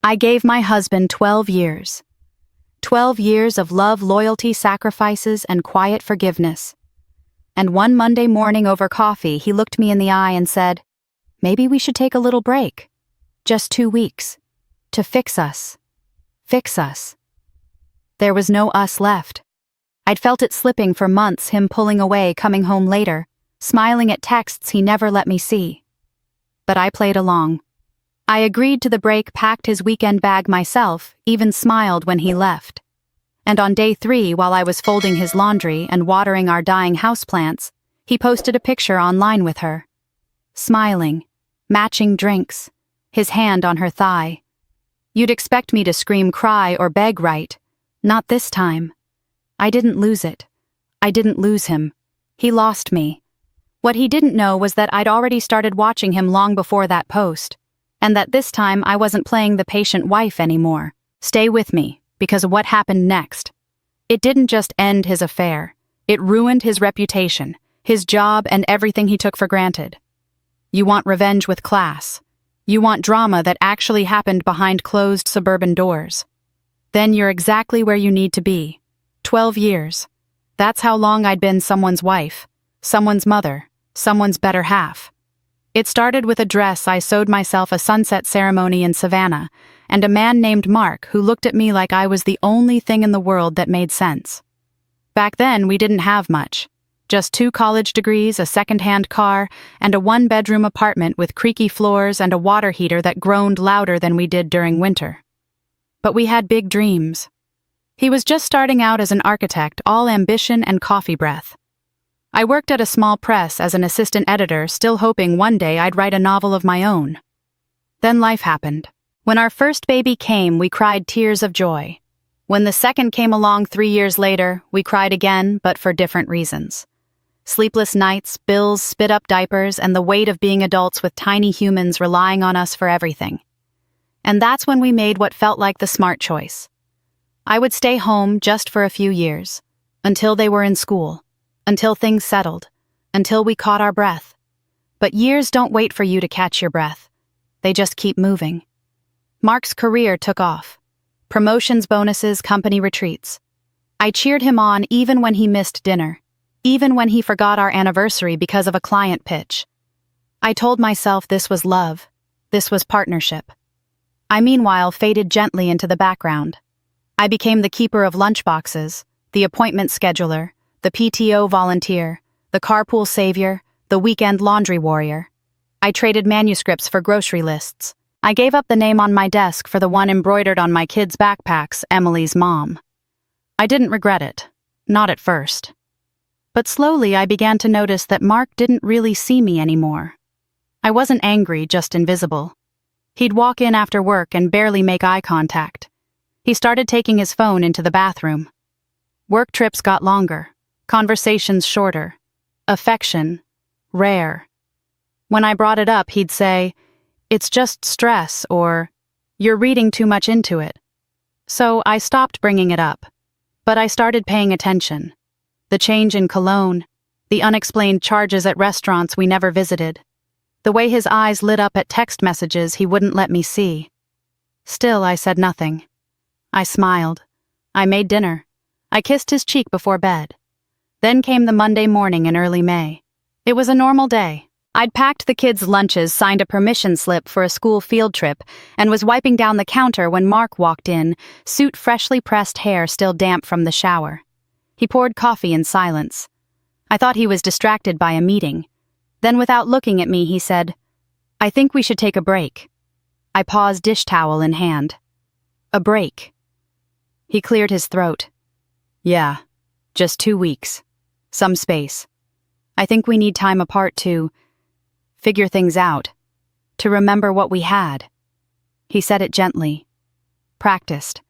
I gave my husband 12 years. 12 years of love, loyalty, sacrifices, and quiet forgiveness. And one Monday morning over coffee, he looked me in the eye and said, "Maybe we should take a little break. Just 2 weeks. To fix us. Fix us." There was no us left. I'd felt it slipping for months, him pulling away, coming home later, smiling at texts he never let me see. But I played along. I agreed to the break, packed his weekend bag myself, even smiled when he left. And on day 3, while I was folding his laundry and watering our dying houseplants, he posted a picture online with her. Smiling, matching drinks, his hand on her thigh. You'd expect me to scream, cry, or beg, right? Not this time. I didn't lose it. I didn't lose him. He lost me. What he didn't know was that I'd already started watching him long before that post, and that this time I wasn't playing the patient wife anymore. Stay with me, because of what happened next. It didn't just end his affair. It ruined his reputation, his job, and everything he took for granted. You want revenge with class. You want drama that actually happened behind closed suburban doors. Then you're exactly where you need to be. 12 years. That's how long I'd been someone's wife, someone's mother, someone's better half. It started with a dress I sewed myself a sunset ceremony in Savannah, and a man named Mark who looked at me like I was the only thing in the world that made sense. Back then, we didn't have much. Just 2 college degrees, a second-hand car, and a 1-bedroom apartment with creaky floors and a water heater that groaned louder than we did during winter. But we had big dreams. He was just starting out as an architect, all ambition and coffee breath. I worked at a small press as an assistant editor, still hoping one day I'd write a novel of my own. Then life happened. When our first baby came, we cried tears of joy. When the second came along 3 years later, we cried again, but for different reasons. Sleepless nights, bills, spit-up diapers, and the weight of being adults with tiny humans relying on us for everything. And that's when we made what felt like the smart choice. I would stay home just for a few years, until they were in school, until things settled, until we caught our breath. But years don't wait for you to catch your breath. They just keep moving. Mark's career took off. Promotions, bonuses, company retreats. I cheered him on even when he missed dinner, even when he forgot our anniversary because of a client pitch. I told myself this was love, this was partnership. I meanwhile faded gently into the background. I became the keeper of lunchboxes, the appointment scheduler, the PTO volunteer, the carpool savior, the weekend laundry warrior. I traded manuscripts for grocery lists. I gave up the name on my desk for the one embroidered on my kids' backpacks, Emily's mom. I didn't regret it, not at first. But slowly I began to notice that Mark didn't really see me anymore. I wasn't angry, just invisible. He'd walk in after work and barely make eye contact. He started taking his phone into the bathroom. Work trips got longer, conversations shorter, affection rare. When I brought it up, he'd say, "It's just stress," or "You're reading too much into it." So I stopped bringing it up. But I started paying attention. The change in cologne, the unexplained charges at restaurants we never visited, the way his eyes lit up at text messages he wouldn't let me see. Still, I said nothing. I smiled. I made dinner. I kissed his cheek before bed. Then came the Monday morning in early May. It was a normal day. I'd packed the kids' lunches, signed a permission slip for a school field trip, and was wiping down the counter when Mark walked in, suit freshly pressed, hair still damp from the shower. He poured coffee in silence. I thought he was distracted by a meeting. Then, without looking at me, he said, "I think we should take a break." I paused, dish towel in hand. "A break." He cleared his throat. "Yeah, just 2 weeks. Some space. I think we need time apart to figure things out, to remember what we had." He said it gently, practiced,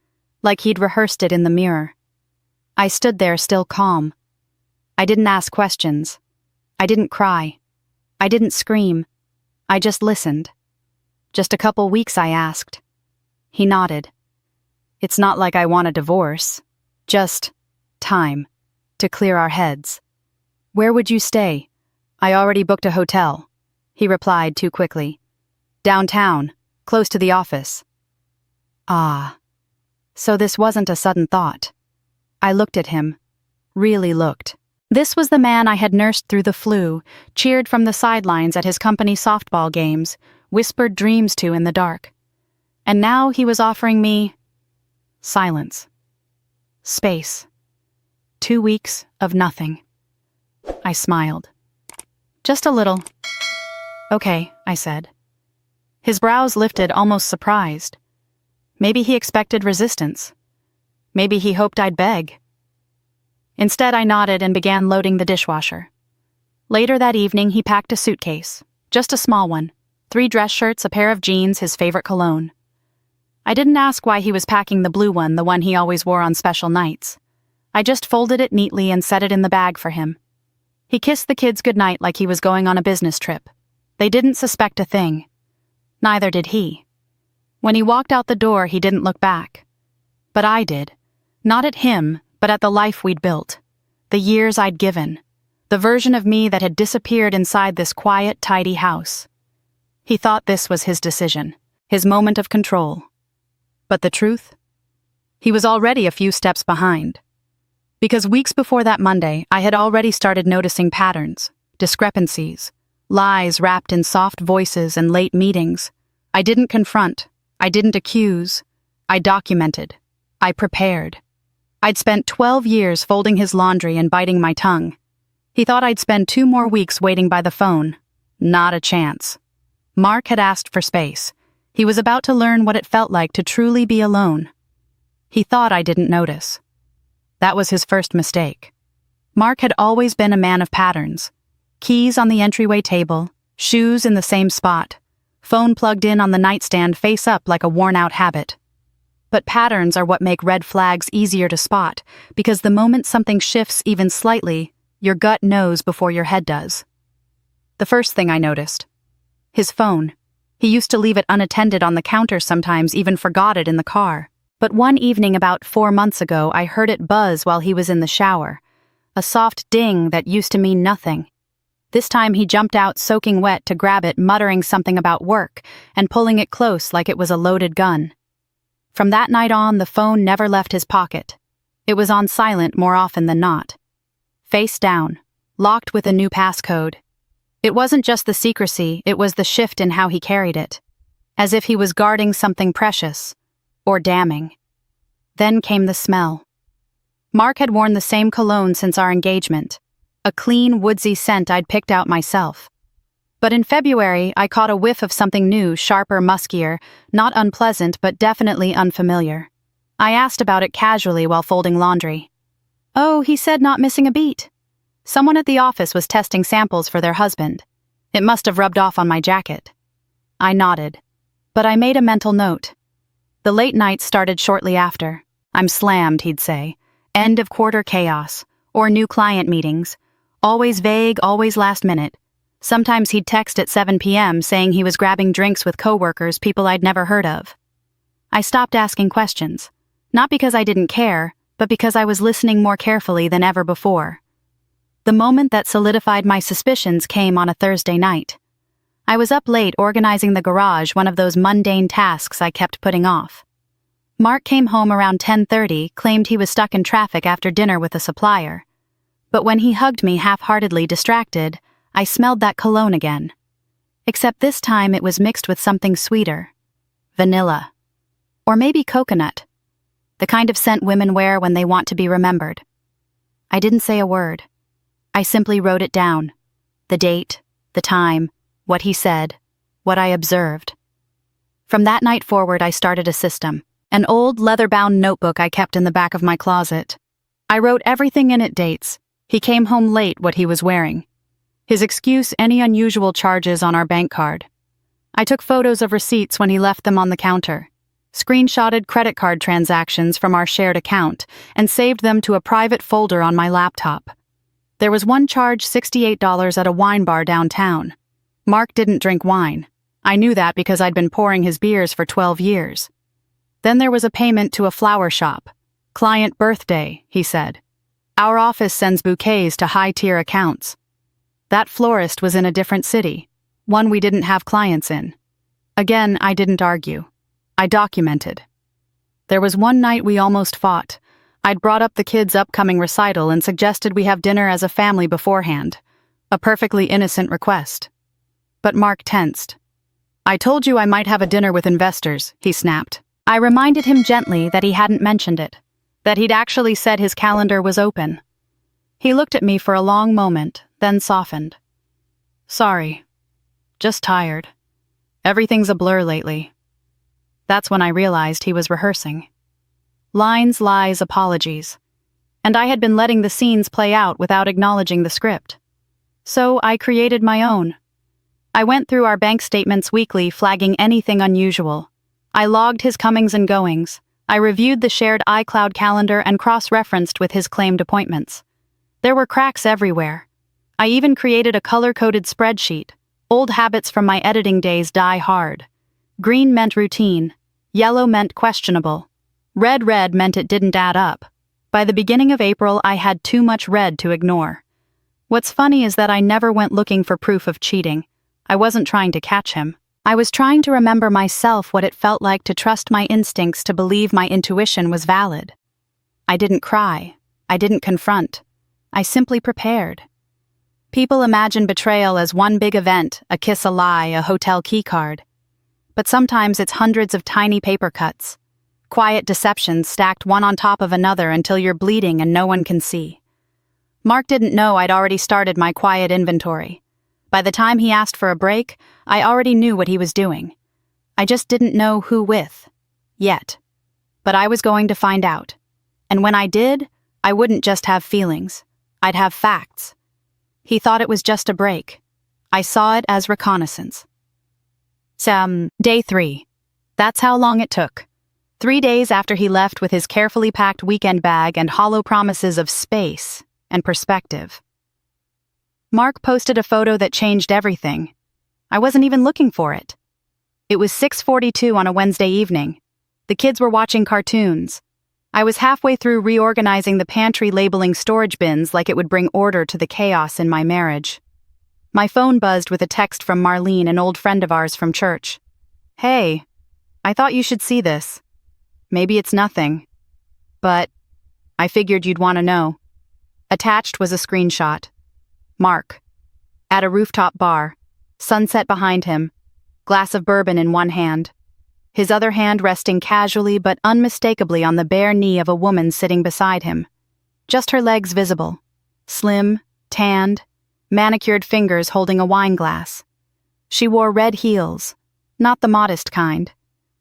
like he'd rehearsed it in the mirror. I stood there still calm. I didn't ask questions. I didn't cry. I didn't scream. I just listened. "Just a couple weeks," I asked. He nodded. "It's not like I want a divorce. Just time to clear our heads." "Where would you stay?" "I already booked a hotel," he replied too quickly. "Downtown, close to the office." Ah, so this wasn't a sudden thought. I looked at him. Really looked. This was the man I had nursed through the flu, cheered from the sidelines at his company softball games, whispered dreams to in the dark. And now he was offering me silence. Space. 2 weeks of nothing. I smiled. Just a little. Okay, I said. His brows lifted, almost surprised. Maybe he expected resistance. Maybe he hoped I'd beg. Instead, I nodded and began loading the dishwasher. Later that evening, he packed a suitcase. Just a small one. 3 dress shirts, a pair of jeans, his favorite cologne. I didn't ask why he was packing the blue one, the one he always wore on special nights. I just folded it neatly and set it in the bag for him. He kissed the kids goodnight like he was going on a business trip. They didn't suspect a thing. Neither did he. When he walked out the door, he didn't look back. But I did. Not at him, but at the life we'd built. The years I'd given. The version of me that had disappeared inside this quiet, tidy house. He thought this was his decision, his moment of control. But the truth? He was already a few steps behind. Because weeks before that Monday, I had already started noticing patterns, discrepancies, lies wrapped in soft voices and late meetings. I didn't confront. I didn't accuse. I documented. I prepared. I'd spent 12 years folding his laundry and biting my tongue. He thought I'd spend 2 more weeks waiting by the phone. Not a chance. Mark had asked for space. He was about to learn what it felt like to truly be alone. He thought I didn't notice. That was his first mistake. Mark had always been a man of patterns. Keys on the entryway table, shoes in the same spot, phone plugged in on the nightstand face up like a worn-out habit. But patterns are what make red flags easier to spot, because the moment something shifts even slightly, your gut knows before your head does. The first thing I noticed. His phone. He used to leave it unattended on the counter sometimes, even forgot it in the car. But one evening about 4 months ago, I heard it buzz while he was in the shower. A soft ding that used to mean nothing. This time he jumped out soaking wet to grab it, muttering something about work, and pulling it close like it was a loaded gun. From that night on, the phone never left his pocket. It was on silent more often than not. Face down, locked with a new passcode. It wasn't just the secrecy, it was the shift in how he carried it. As if he was guarding something precious. Or damning. Then came the smell. Mark had worn the same cologne since our engagement. A clean, woodsy scent I'd picked out myself. But in February, I caught a whiff of something new, sharper, muskier, not unpleasant but definitely unfamiliar. I asked about it casually while folding laundry. Oh, he said, not missing a beat. Someone at the office was testing samples for their husband. It must have rubbed off on my jacket. I nodded. But I made a mental note. The late nights started shortly after. I'm slammed, he'd say. End of quarter chaos. Or new client meetings. Always vague, always last minute. Sometimes he'd text at 7 p.m. saying he was grabbing drinks with coworkers, people I'd never heard of. I stopped asking questions. Not because I didn't care, but because I was listening more carefully than ever before. The moment that solidified my suspicions came on a Thursday night. I was up late organizing the garage, one of those mundane tasks I kept putting off. Mark came home around 10:30, claimed he was stuck in traffic after dinner with a supplier. But when he hugged me half-heartedly distracted, I smelled that cologne again. Except this time it was mixed with something sweeter. Vanilla. Or maybe coconut. The kind of scent women wear when they want to be remembered. I didn't say a word. I simply wrote it down. The date, the time, what he said, what I observed. From that night forward, I started a system. An old leather-bound notebook I kept in the back of my closet. I wrote everything in it, dates. He came home late, what he was wearing. His excuse, any unusual charges on our bank card. I took photos of receipts when he left them on the counter. Screenshotted credit card transactions from our shared account and saved them to a private folder on my laptop. There was one charge, $68 at a wine bar downtown. Mark didn't drink wine. I knew that because I'd been pouring his beers for 12 years. Then there was a payment to a flower shop. Client birthday, he said. Our office sends bouquets to high-tier accounts. That florist was in a different city, one we didn't have clients in. Again, I didn't argue. I documented. There was one night we almost fought. I'd brought up the kids' upcoming recital and suggested we have dinner as a family beforehand. A perfectly innocent request. But Mark tensed. "I told you I might have a dinner with investors," he snapped. I reminded him gently that he hadn't mentioned it, that he'd actually said his calendar was open. He looked at me for a long moment, then softened. "Sorry. Just tired. Everything's a blur lately." That's when I realized he was rehearsing. Lines, lies, apologies. And I had been letting the scenes play out without acknowledging the script. So I created my own. I went through our bank statements weekly, flagging anything unusual. I logged his comings and goings. I reviewed the shared iCloud calendar and cross-referenced with his claimed appointments. There were cracks everywhere. I even created a color-coded spreadsheet. Old habits from my editing days die hard. Green meant routine. Yellow meant questionable. Red meant it didn't add up. By the beginning of April, I had too much red to ignore. What's funny is that I never went looking for proof of cheating. I wasn't trying to catch him. I was trying to remember myself what it felt like to trust my instincts, to believe my intuition was valid. I didn't cry. I didn't confront. I simply prepared. People imagine betrayal as one big event, a kiss, a lie, a hotel keycard. But sometimes it's hundreds of tiny paper cuts. Quiet deceptions stacked one on top of another until you're bleeding and no one can see. Mark didn't know I'd already started my quiet inventory. By the time he asked for a break, I already knew what he was doing. I just didn't know who with. Yet. But I was going to find out. And when I did, I wouldn't just have feelings. I'd have facts. He thought it was just a break. I saw it as reconnaissance. Day 3. That's how long it took. 3 days after he left with his carefully packed weekend bag and hollow promises of space and perspective. Mark posted a photo that changed everything. I wasn't even looking for it. It was 6:42 on a Wednesday evening. The kids were watching cartoons. I was halfway through reorganizing the pantry, labeling storage bins like it would bring order to the chaos in my marriage. My phone buzzed with a text from Marlene, an old friend of ours from church. "Hey, I thought you should see this. Maybe it's nothing, but I figured you'd want to know." Attached was a screenshot. Mark. At a rooftop bar. Sunset behind him. Glass of bourbon in one hand. His other hand resting casually but unmistakably on the bare knee of a woman sitting beside him. Just her legs visible. Slim, tanned, manicured fingers holding a wine glass. She wore red heels. Not the modest kind.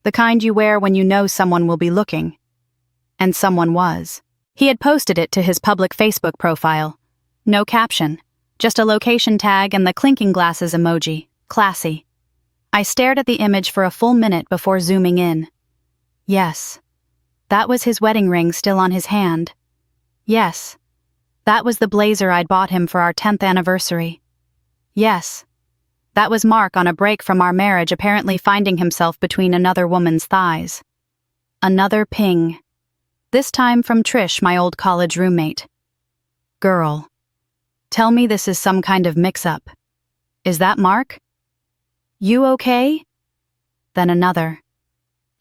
The kind you wear when you know someone will be looking. And someone was. He had posted it to his public Facebook profile. No caption. Just a location tag and the clinking glasses emoji. Classy. I stared at the image for a full minute before zooming in. Yes. That was his wedding ring still on his hand. Yes. That was the blazer I'd bought him for our 10th anniversary. Yes. That was Mark on a break from our marriage, apparently finding himself between another woman's thighs. Another ping. This time from Trish, my old college roommate. "Girl. Tell me this is some kind of mix-up. Is that Mark? You okay?" Then another.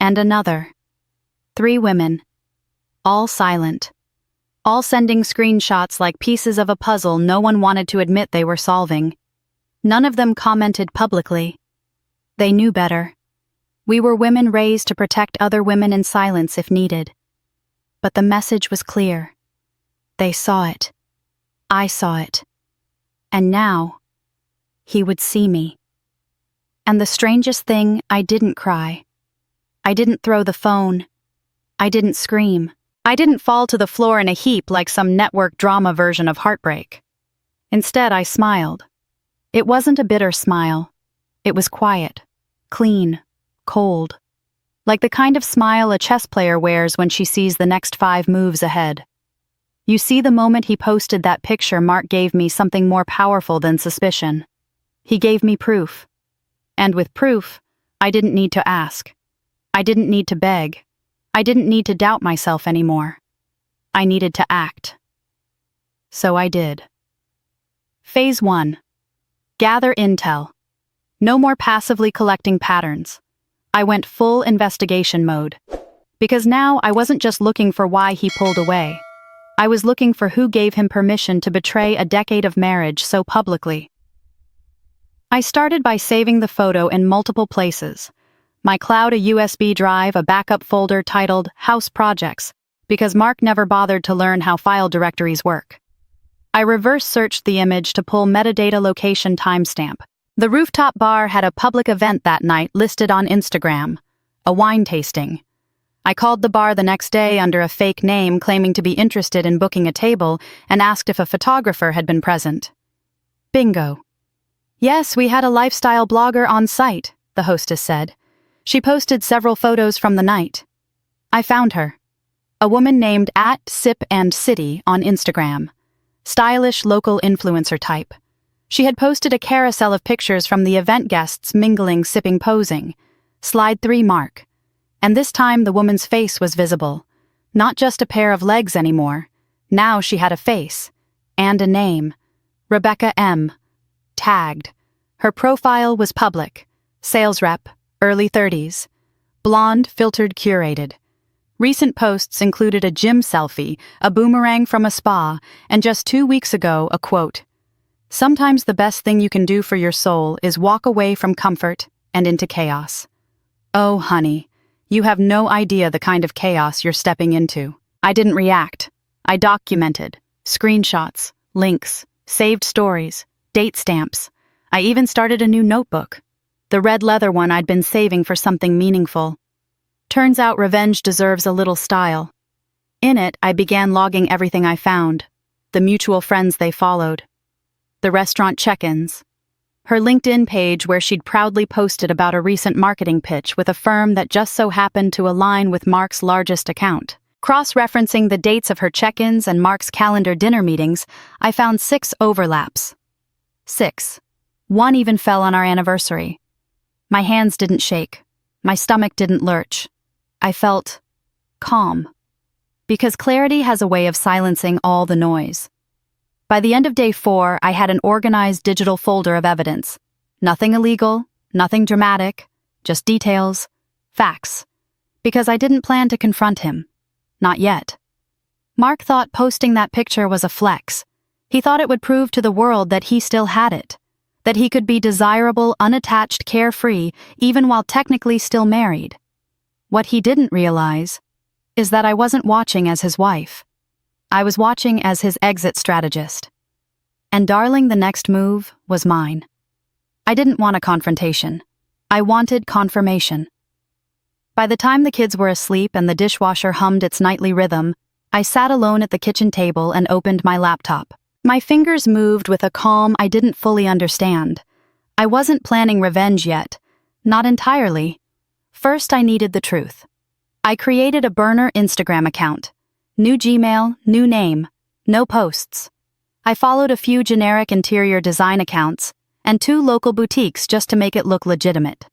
And another. 3 women. All silent. All sending screenshots like pieces of a puzzle no one wanted to admit they were solving. None of them commented publicly. They knew better. We were women raised to protect other women in silence if needed. But the message was clear. They saw it. I saw it. And now, he would see me. And the strangest thing, I didn't cry. I didn't throw the phone. I didn't scream. I didn't fall to the floor in a heap like some network drama version of Heartbreak. Instead, I smiled. It wasn't a bitter smile. It was quiet, clean, cold. Like the kind of smile a chess player wears when she sees the next 5 moves ahead. You see, the moment he posted that picture, Mark gave me something more powerful than suspicion. He gave me proof. And with proof, I didn't need to ask. I didn't need to beg. I didn't need to doubt myself anymore. I needed to act. So I did. Phase 1. Gather intel. No more passively collecting patterns. I went full investigation mode. Because now I wasn't just looking for why he pulled away. I was looking for who gave him permission to betray a decade of marriage so publicly. I started by saving the photo in multiple places. My cloud, a USB drive, a backup folder titled House Projects, because Mark never bothered to learn how file directories work. I reverse searched the image to pull metadata location timestamp. The rooftop bar had a public event that night listed on Instagram, a wine tasting. I called the bar the next day under a fake name claiming to be interested in booking a table and asked if a photographer had been present. Bingo. Yes, we had a lifestyle blogger on site, the hostess said. She posted several photos from the night. I found her. A woman named @sip&city on Instagram. Stylish local influencer type. She had posted a carousel of pictures from the event guests mingling, sipping, posing. Slide 3 Mark. And this time the woman's face was visible. Not just a pair of legs anymore. Now she had a face. And a name. Rebecca M. Tagged. Her profile was public. Sales rep, early 30s. Blonde, filtered, curated. Recent posts included a gym selfie, a boomerang from a spa, and just 2 weeks ago, a quote. Sometimes the best thing you can do for your soul is walk away from comfort and into chaos. Oh, honey, you have no idea the kind of chaos you're stepping into. I didn't react. I documented. Screenshots, links, saved stories, date stamps. I even started a new notebook. The red leather one I'd been saving for something meaningful. Turns out revenge deserves a little style. In it, I began logging everything I found. The mutual friends they followed. The restaurant check-ins. Her LinkedIn page where she'd proudly posted about a recent marketing pitch with a firm that just so happened to align with Mark's largest account. Cross-referencing the dates of her check-ins and Mark's calendar dinner meetings, I found 6 overlaps. 6. One even fell on our anniversary. My hands didn't shake. My stomach didn't lurch. I felt calm. Because clarity has a way of silencing all the noise. By the end of day 4, I had an organized digital folder of evidence. Nothing illegal, nothing dramatic, just details, facts. Because I didn't plan to confront him. Not yet. Mark thought posting that picture was a flex. He thought it would prove to the world that he still had it. That he could be desirable, unattached, carefree, even while technically still married. What he didn't realize is that I wasn't watching as his wife. I was watching as his exit strategist. And darling, the next move was mine. I didn't want a confrontation. I wanted confirmation. By the time the kids were asleep and the dishwasher hummed its nightly rhythm, I sat alone at the kitchen table and opened my laptop. My fingers moved with a calm I didn't fully understand. I wasn't planning revenge yet. Not entirely. First, I needed the truth. I created a burner Instagram account. New Gmail, new name, no posts. I followed a few generic interior design accounts and 2 local boutiques just to make it look legitimate.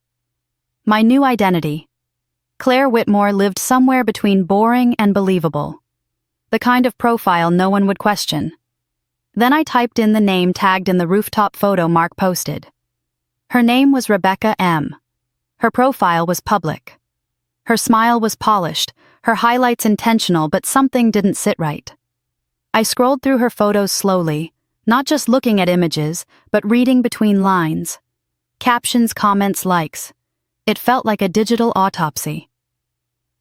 My new identity. Claire Whitmore lived somewhere between boring and believable. The kind of profile no one would question. Then I typed in the name tagged in the rooftop photo Mark posted. Her name was Rebecca M. Her profile was public. Her smile was polished, her highlights intentional, but something didn't sit right. I scrolled through her photos slowly, not just looking at images, but reading between lines. Captions, comments, likes. It felt like a digital autopsy.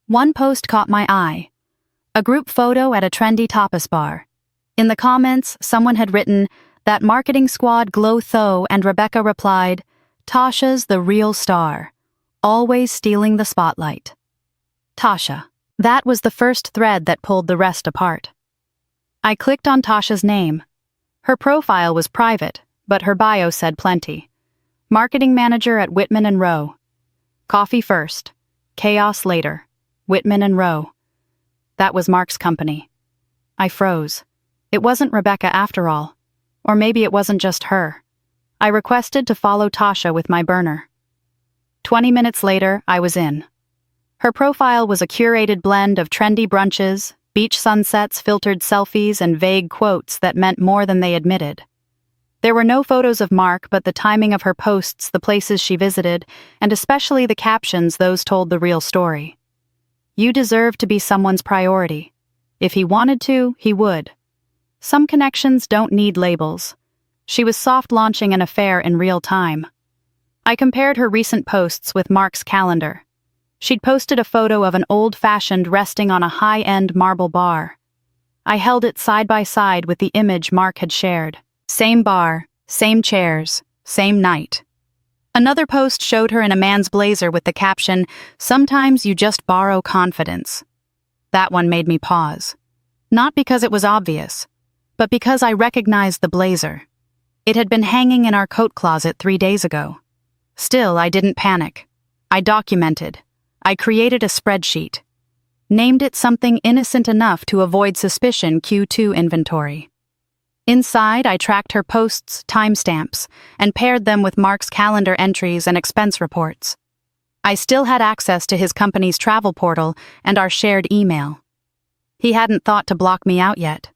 One post caught my eye. A group photo at a trendy tapas bar. In the comments, someone had written, "That marketing squad glow tho," and Rebecca replied, "Tasha's the real star. Always stealing the spotlight." Tasha. That was the first thread that pulled the rest apart. I clicked on Tasha's name. Her profile was private, but her bio said plenty. Marketing manager at Whitman & Rowe. Coffee first. Chaos later. Whitman & Rowe. That was Mark's company. I froze. It wasn't Rebecca after all. Or maybe it wasn't just her. I requested to follow Tasha with my burner. 20 minutes later, I was in. Her profile was a curated blend of trendy brunches, beach sunsets, filtered selfies, and vague quotes that meant more than they admitted. There were no photos of Mark, but the timing of her posts, the places she visited, and especially the captions, those told the real story. You deserve to be someone's priority. If he wanted to, he would. Some connections don't need labels. She was soft-launching an affair in real time. I compared her recent posts with Mark's calendar. She'd posted a photo of an old-fashioned resting on a high-end marble bar. I held it side by side with the image Mark had shared. Same bar, same chairs, same night. Another post showed her in a man's blazer with the caption, "Sometimes you just borrow confidence." That one made me pause. Not because it was obvious, but because I recognized the blazer. It had been hanging in our coat closet 3 days ago. Still, I didn't panic. I documented. I created a spreadsheet. Named it something innocent enough to avoid suspicion Q2 inventory. Inside, I tracked her posts' timestamps and paired them with Mark's calendar entries and expense reports. I still had access to his company's travel portal and our shared email. He hadn't thought to block me out yet.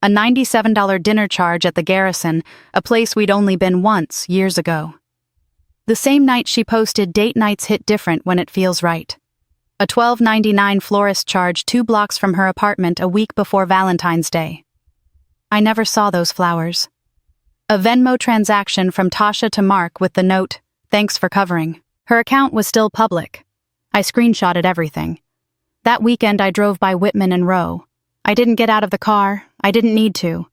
A $97 dinner charge at the Garrison, a place we'd only been once years ago. The same night she posted date nights hit different when it feels right. A $12.99 florist charge 2 blocks from her apartment a week before Valentine's Day. I never saw those flowers. A Venmo transaction from Tasha to Mark with the note, "Thanks for covering." Her account was still public. I screenshotted everything. That weekend I drove by Whitman and Row. I didn't get out of the car, I didn't need to.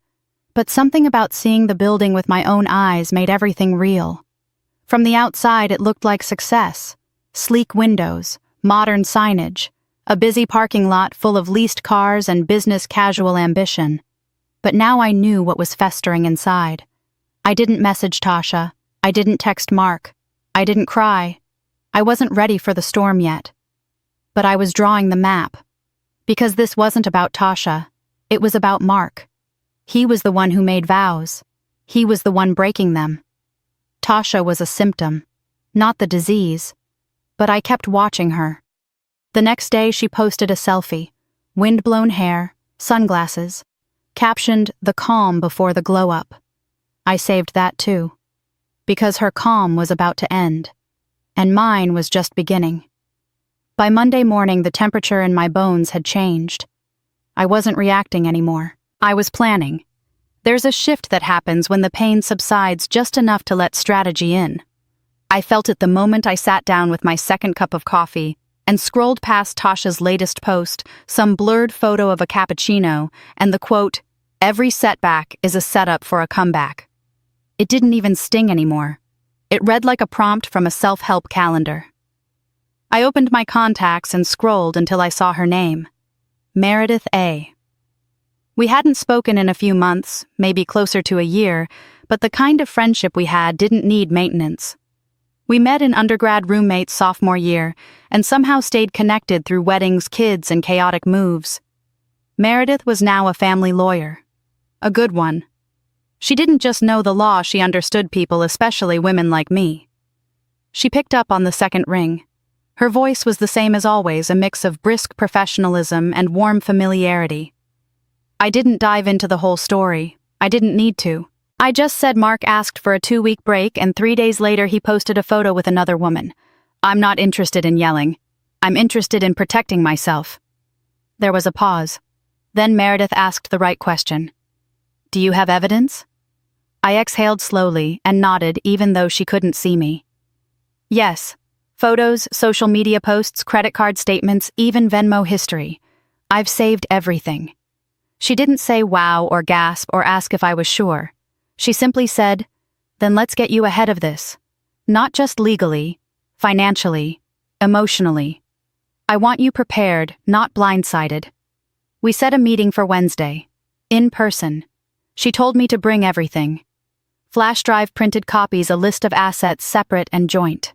But something about seeing the building with my own eyes made everything real. From the outside it looked like success. Sleek windows, modern signage, a busy parking lot full of leased cars and business casual ambition. But now I knew what was festering inside. I didn't message Tasha. I didn't text Mark. I didn't cry. I wasn't ready for the storm yet. But I was drawing the map. Because this wasn't about Tasha. It was about Mark. He was the one who made vows. He was the one breaking them. Tasha was a symptom, not the disease. But I kept watching her. The next day she posted a selfie. Wind-blown hair, sunglasses. Captioned, "The calm before the glow-up." I saved that too. Because her calm was about to end. And mine was just beginning. By Monday morning, the temperature in my bones had changed. I wasn't reacting anymore. I was planning. There's a shift that happens when the pain subsides just enough to let strategy in. I felt it the moment I sat down with my second cup of coffee and scrolled past Tasha's latest post, some blurred photo of a cappuccino, and the quote, "Every setback is a setup for a comeback." It didn't even sting anymore. It read like a prompt from a self-help calendar. I opened my contacts and scrolled until I saw her name. Meredith A. We hadn't spoken in a few months, maybe closer to a year, but the kind of friendship we had didn't need maintenance. We met in undergrad roommates sophomore year, and somehow stayed connected through weddings, kids, and chaotic moves. Meredith was now a family lawyer. A good one. She didn't just know the law, she understood people, especially women like me. She picked up on the second ring. Her voice was the same as always, a mix of brisk professionalism and warm familiarity. I didn't dive into the whole story. I didn't need to. I just said Mark asked for a 2-week break, and 3 days later he posted a photo with another woman. I'm not interested in yelling. I'm interested in protecting myself. There was a pause. Then Meredith asked the right question. Do you have evidence? I exhaled slowly and nodded even though she couldn't see me. Yes. Photos, social media posts, credit card statements, even Venmo history. I've saved everything. She didn't say wow or gasp or ask if I was sure. She simply said, then let's get you ahead of this. Not just legally, financially, emotionally. I want you prepared, not blindsided. We set a meeting for Wednesday. In person. She told me to bring everything. Flash drive printed copies, a list of assets separate and joint.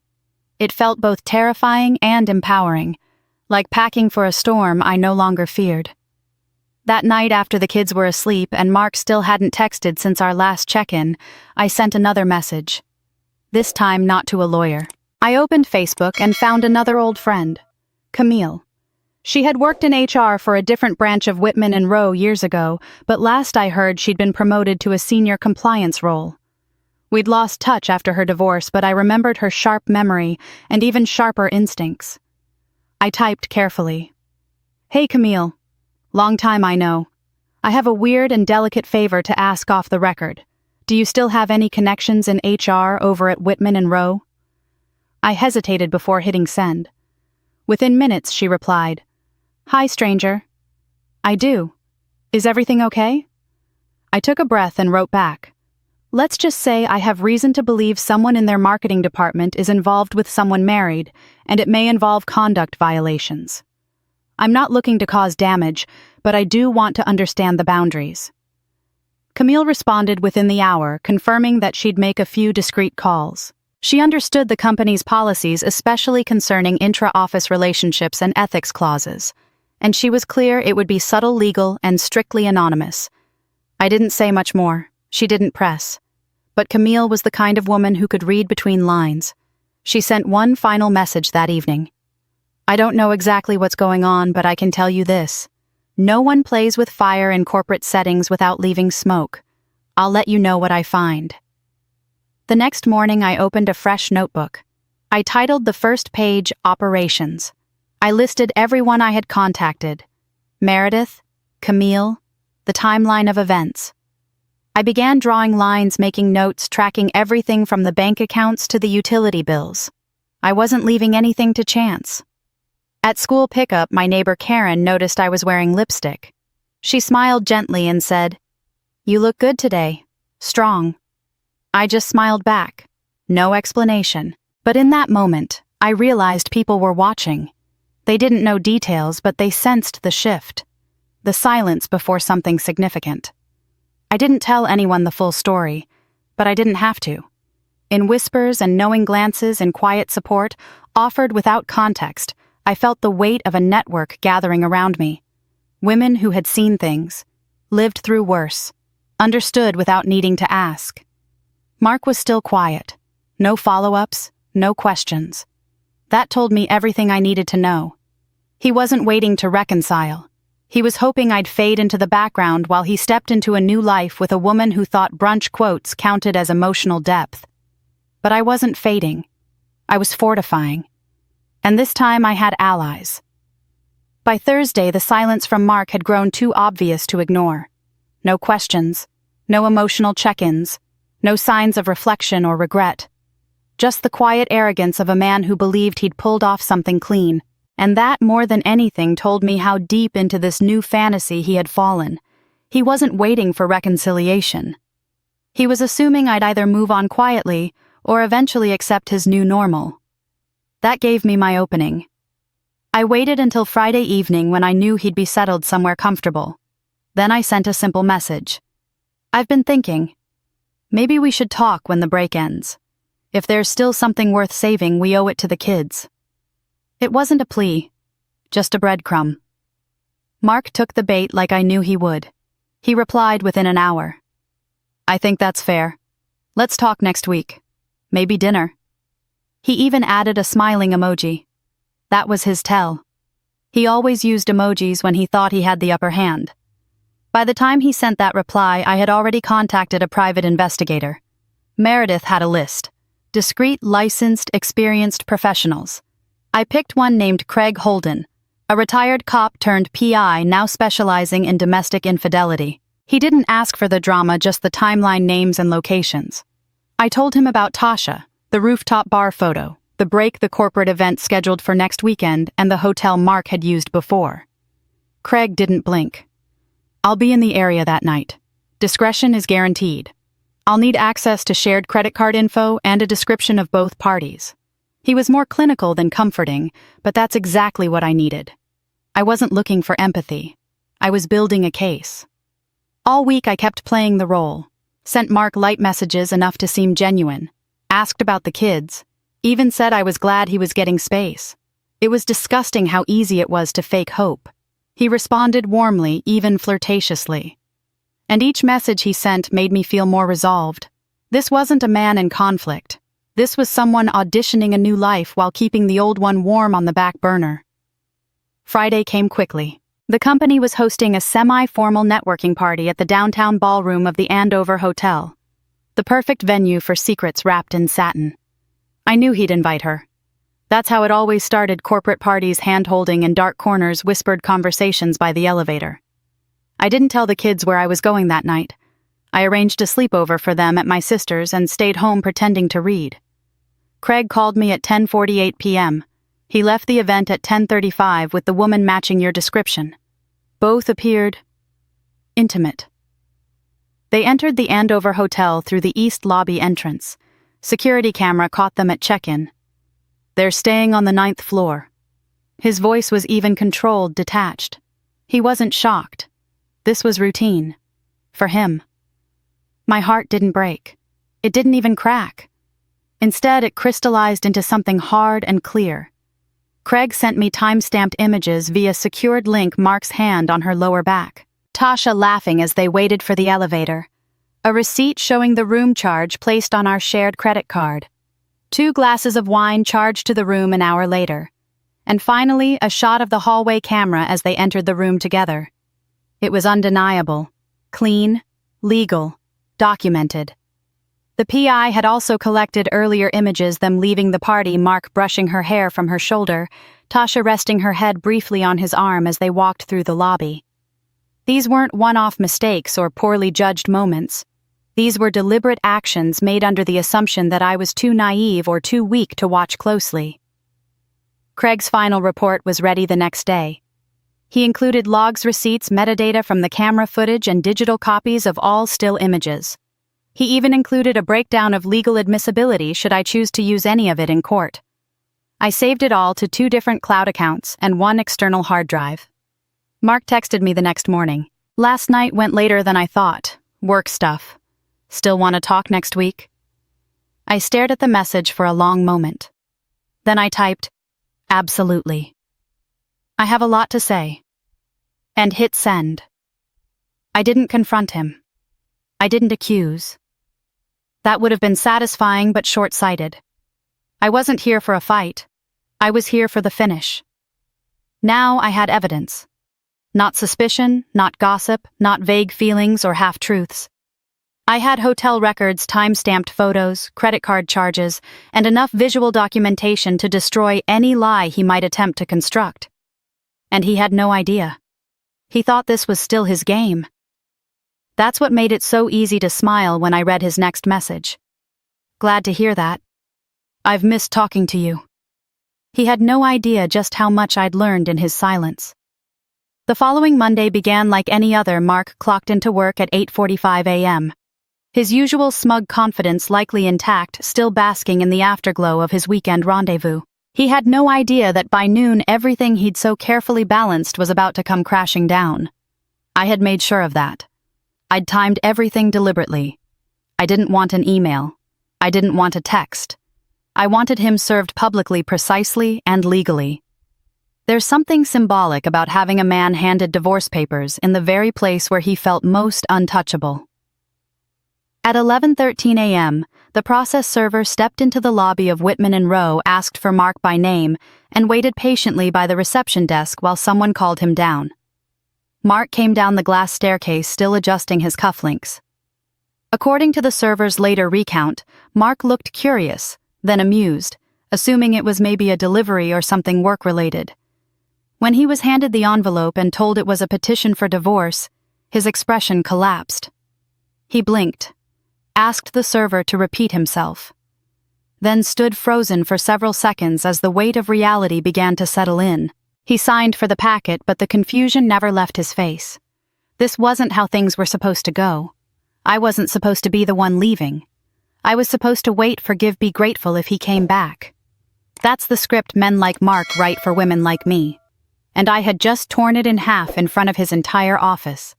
It felt both terrifying and empowering. Like packing for a storm I no longer feared. That night after the kids were asleep and Mark still hadn't texted since our last check-in, I sent another message. This time not to a lawyer. I opened Facebook and found another old friend, Camille. She had worked in HR for a different branch of Whitman and Rowe years ago, but last I heard she'd been promoted to a senior compliance role. We'd lost touch after her divorce, but I remembered her sharp memory and even sharper instincts. I typed carefully, Hey, Camille. Long time, I know. I have a weird and delicate favor to ask off the record. Do you still have any connections in HR over at Whitman and Rowe? I hesitated before hitting send. Within minutes, she replied, Hi, stranger. I do. Is everything okay? I took a breath and wrote back. Let's just say I have reason to believe someone in their marketing department is involved with someone married, and it may involve conduct violations. I'm not looking to cause damage, but I do want to understand the boundaries. Camille responded within the hour, confirming that she'd make a few discreet calls. She understood the company's policies, especially concerning intra-office relationships and ethics clauses, and she was clear it would be subtle legal and strictly anonymous. I didn't say much more. She didn't press. But Camille was the kind of woman who could read between lines. She sent one final message that evening. I don't know exactly what's going on, but I can tell you this. No one plays with fire in corporate settings without leaving smoke. I'll let you know what I find. The next morning, I opened a fresh notebook. I titled the first page Operations. I listed everyone I had contacted. Meredith, Camille, the timeline of events. I began drawing lines, making notes, tracking everything from the bank accounts to the utility bills. I wasn't leaving anything to chance. At school pickup, my neighbor Karen noticed I was wearing lipstick. She smiled gently and said, You look good today. Strong. I just smiled back. No explanation. But in that moment, I realized people were watching. They didn't know details, but they sensed the shift. The silence before something significant. I didn't tell anyone the full story, but I didn't have to. In whispers and knowing glances and quiet support, offered without context, I felt the weight of a network gathering around me. Women who had seen things, lived through worse, understood without needing to ask. Mark was still quiet. No follow-ups, no questions. That told me everything I needed to know. He wasn't waiting to reconcile. He was hoping I'd fade into the background while he stepped into a new life with a woman who thought brunch quotes counted as emotional depth. But I wasn't fading. I was fortifying. And this time I had allies. By Thursday, the silence from Mark had grown too obvious to ignore. No questions, no emotional check-ins, no signs of reflection or regret. Just the quiet arrogance of a man who believed he'd pulled off something clean. And that, more than anything, told me how deep into this new fantasy he had fallen. He wasn't waiting for reconciliation. He was assuming I'd either move on quietly or eventually accept his new normal. That gave me my opening. I waited until Friday evening when I knew he'd be settled somewhere comfortable. Then I sent a simple message. I've been thinking. Maybe we should talk when the break ends. If there's still something worth saving, we owe it to the kids. It wasn't a plea, just a breadcrumb. Mark took the bait like I knew he would. He replied within an hour. I think that's fair. Let's talk next week. Maybe dinner. He even added a smiling emoji. That was his tell. He always used emojis when he thought he had the upper hand. By the time he sent that reply, I had already contacted a private investigator. Meredith had a list. Discreet, licensed, experienced professionals. I picked one named Craig Holden, a retired cop turned PI now specializing in domestic infidelity. He didn't ask for the drama, just the timeline names and locations. I told him about Tasha, the rooftop bar photo, the break, the corporate event scheduled for next weekend, and the hotel Mark had used before. Craig didn't blink. I'll be in the area that night. Discretion is guaranteed. I'll need access to shared credit card info and a description of both parties. He was more clinical than comforting, but that's exactly what I needed. I wasn't looking for empathy. I was building a case. All week I kept playing the role, sent Mark light messages enough to seem genuine, asked about the kids, even said I was glad he was getting space. It was disgusting how easy it was to fake hope. He responded warmly, even flirtatiously. And each message he sent made me feel more resolved. This wasn't a man in conflict. This was someone auditioning a new life while keeping the old one warm on the back burner. Friday came quickly. The company was hosting a semi-formal networking party at the downtown ballroom of the Andover Hotel. The perfect venue for secrets wrapped in satin. I knew he'd invite her. That's how it always started: corporate parties, hand-holding, and dark corners, whispered conversations by the elevator. I didn't tell the kids where I was going that night. I arranged a sleepover for them at my sister's and stayed home pretending to read. Craig called me at 10:48 p.m. He left the event at 10:35 with the woman matching your description. Both appeared intimate. They entered the Andover Hotel through the East Lobby entrance. Security camera caught them at check-in. They're staying on the 9th floor. His voice was even controlled, detached. He wasn't shocked. This was routine. For him. My heart didn't break. It didn't even crack. Instead, it crystallized into something hard and clear. Craig sent me time-stamped images via secured link, Mark's hand on her lower back. Tasha laughing as they waited for the elevator. A receipt showing the room charge placed on our shared credit card. 2 glasses of wine charged to the room an hour later. And finally, a shot of the hallway camera as they entered the room together. It was undeniable. Clean, legal, documented. The PI had also collected earlier images, them leaving the party, Mark brushing her hair from her shoulder, Tasha resting her head briefly on his arm as they walked through the lobby. These weren't one-off mistakes or poorly judged moments. These were deliberate actions made under the assumption that I was too naive or too weak to watch closely. Craig's final report was ready the next day. He included logs, receipts, metadata from the camera footage, and digital copies of all still images. He even included a breakdown of legal admissibility should I choose to use any of it in court. I saved it all to 2 different cloud accounts and 1 external hard drive. Mark texted me the next morning. Last night went later than I thought. Work stuff. Still want to talk next week? I stared at the message for a long moment. Then I typed, absolutely. I have a lot to say. And hit send. I didn't confront him. I didn't accuse. That would have been satisfying but short-sighted. I wasn't here for a fight. I was here for the finish. Now I had evidence. Not suspicion, not gossip, not vague feelings or half-truths. I had hotel records, time-stamped photos, credit card charges, and enough visual documentation to destroy any lie he might attempt to construct. And he had no idea. He thought this was still his game. That's what made it so easy to smile when I read his next message. Glad to hear that. I've missed talking to you. He had no idea just how much I'd learned in his silence. The following Monday began like any other. Mark clocked into work at 8:45 a.m. His usual smug confidence likely intact, still basking in the afterglow of his weekend rendezvous. He had no idea that by noon everything he'd so carefully balanced was about to come crashing down. I had made sure of that. I'd timed everything deliberately. I didn't want an email. I didn't want a text. I wanted him served publicly, precisely, and legally. There's something symbolic about having a man handed divorce papers in the very place where he felt most untouchable. At 11:13 a.m., the process server stepped into the lobby of Whitman and Rowe, asked for Mark by name, and waited patiently by the reception desk while someone called him down. Mark came down the glass staircase, still adjusting his cufflinks. According to the server's later recount, Mark looked curious, then amused, assuming it was maybe a delivery or something work-related. When he was handed the envelope and told it was a petition for divorce, his expression collapsed. He blinked, asked the server to repeat himself, then stood frozen for several seconds as the weight of reality began to settle in. He signed for the packet, but the confusion never left his face. This wasn't how things were supposed to go. I wasn't supposed to be the one leaving. I was supposed to wait, forgive, be grateful if he came back. That's the script men like Mark write for women like me. And I had just torn it in half in front of his entire office.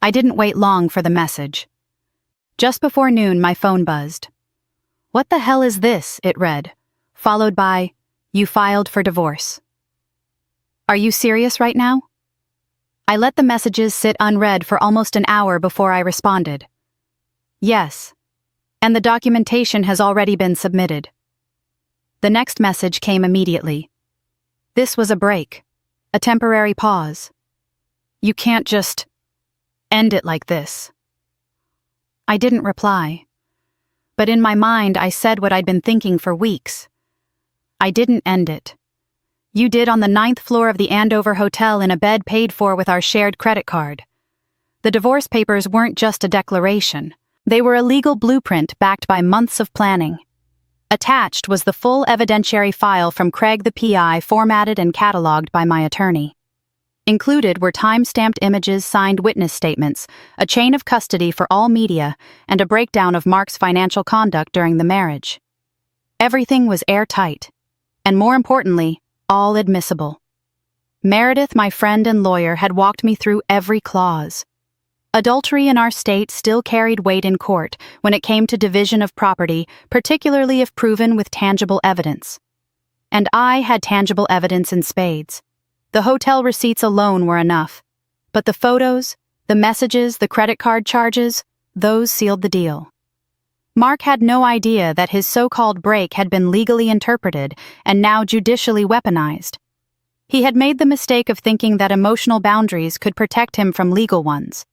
I didn't wait long for the message. Just before noon, my phone buzzed. "What the hell is this?" it read, followed by, "You filed for divorce." Are you serious right now? I let the messages sit unread for almost an hour before I responded. Yes. And the documentation has already been submitted. The next message came immediately. This was a break. A temporary pause. You can't just end it like this. I didn't reply. But in my mind, I said what I'd been thinking for weeks. I didn't end it. You did on the 9th floor of the Andover Hotel in a bed paid for with our shared credit card. The divorce papers weren't just a declaration. They were a legal blueprint backed by months of planning. Attached was the full evidentiary file from Craig the PI, formatted and cataloged by my attorney. Included were time-stamped images, signed witness statements, a chain of custody for all media, and a breakdown of Mark's financial conduct during the marriage. Everything was airtight, and more importantly, all admissible. Meredith, my friend and lawyer, had walked me through every clause. Adultery in our state still carried weight in court when it came to division of property, particularly if proven with tangible evidence. And I had tangible evidence in spades. The hotel receipts alone were enough. But the photos, the messages, the credit card charges, those sealed the deal. Mark had no idea that his so-called break had been legally interpreted and now judicially weaponized. He had made the mistake of thinking that emotional boundaries could protect him from legal ones.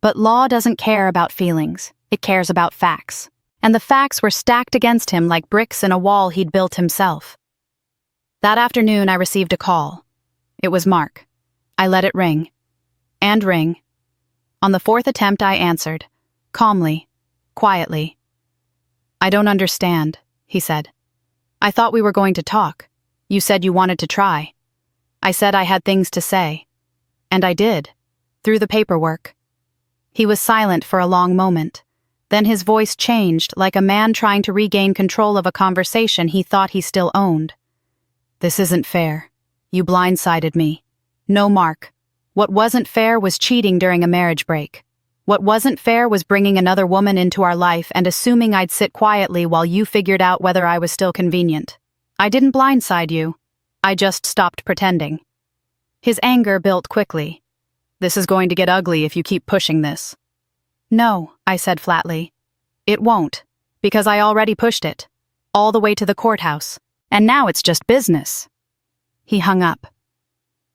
But law doesn't care about feelings, it cares about facts. And the facts were stacked against him like bricks in a wall he'd built himself. That afternoon I received a call. It was Mark. I let it ring. And ring. On the 4th attempt I answered. Calmly. Quietly. "I don't understand," he said. "I thought we were going to talk. You said you wanted to try." I said I had things to say. And I did. Through the paperwork. He was silent for a long moment. Then his voice changed, like a man trying to regain control of a conversation he thought he still owned. "This isn't fair. You blindsided me. No, Mark. What wasn't fair was cheating during a marriage break. What wasn't fair was bringing another woman into our life and assuming I'd sit quietly while you figured out whether I was still convenient. I didn't blindside you. I just stopped pretending." His anger built quickly. "This is going to get ugly if you keep pushing this." "No," I said flatly. "It won't, because I already pushed it. All the way to the courthouse. And now it's just business." He hung up.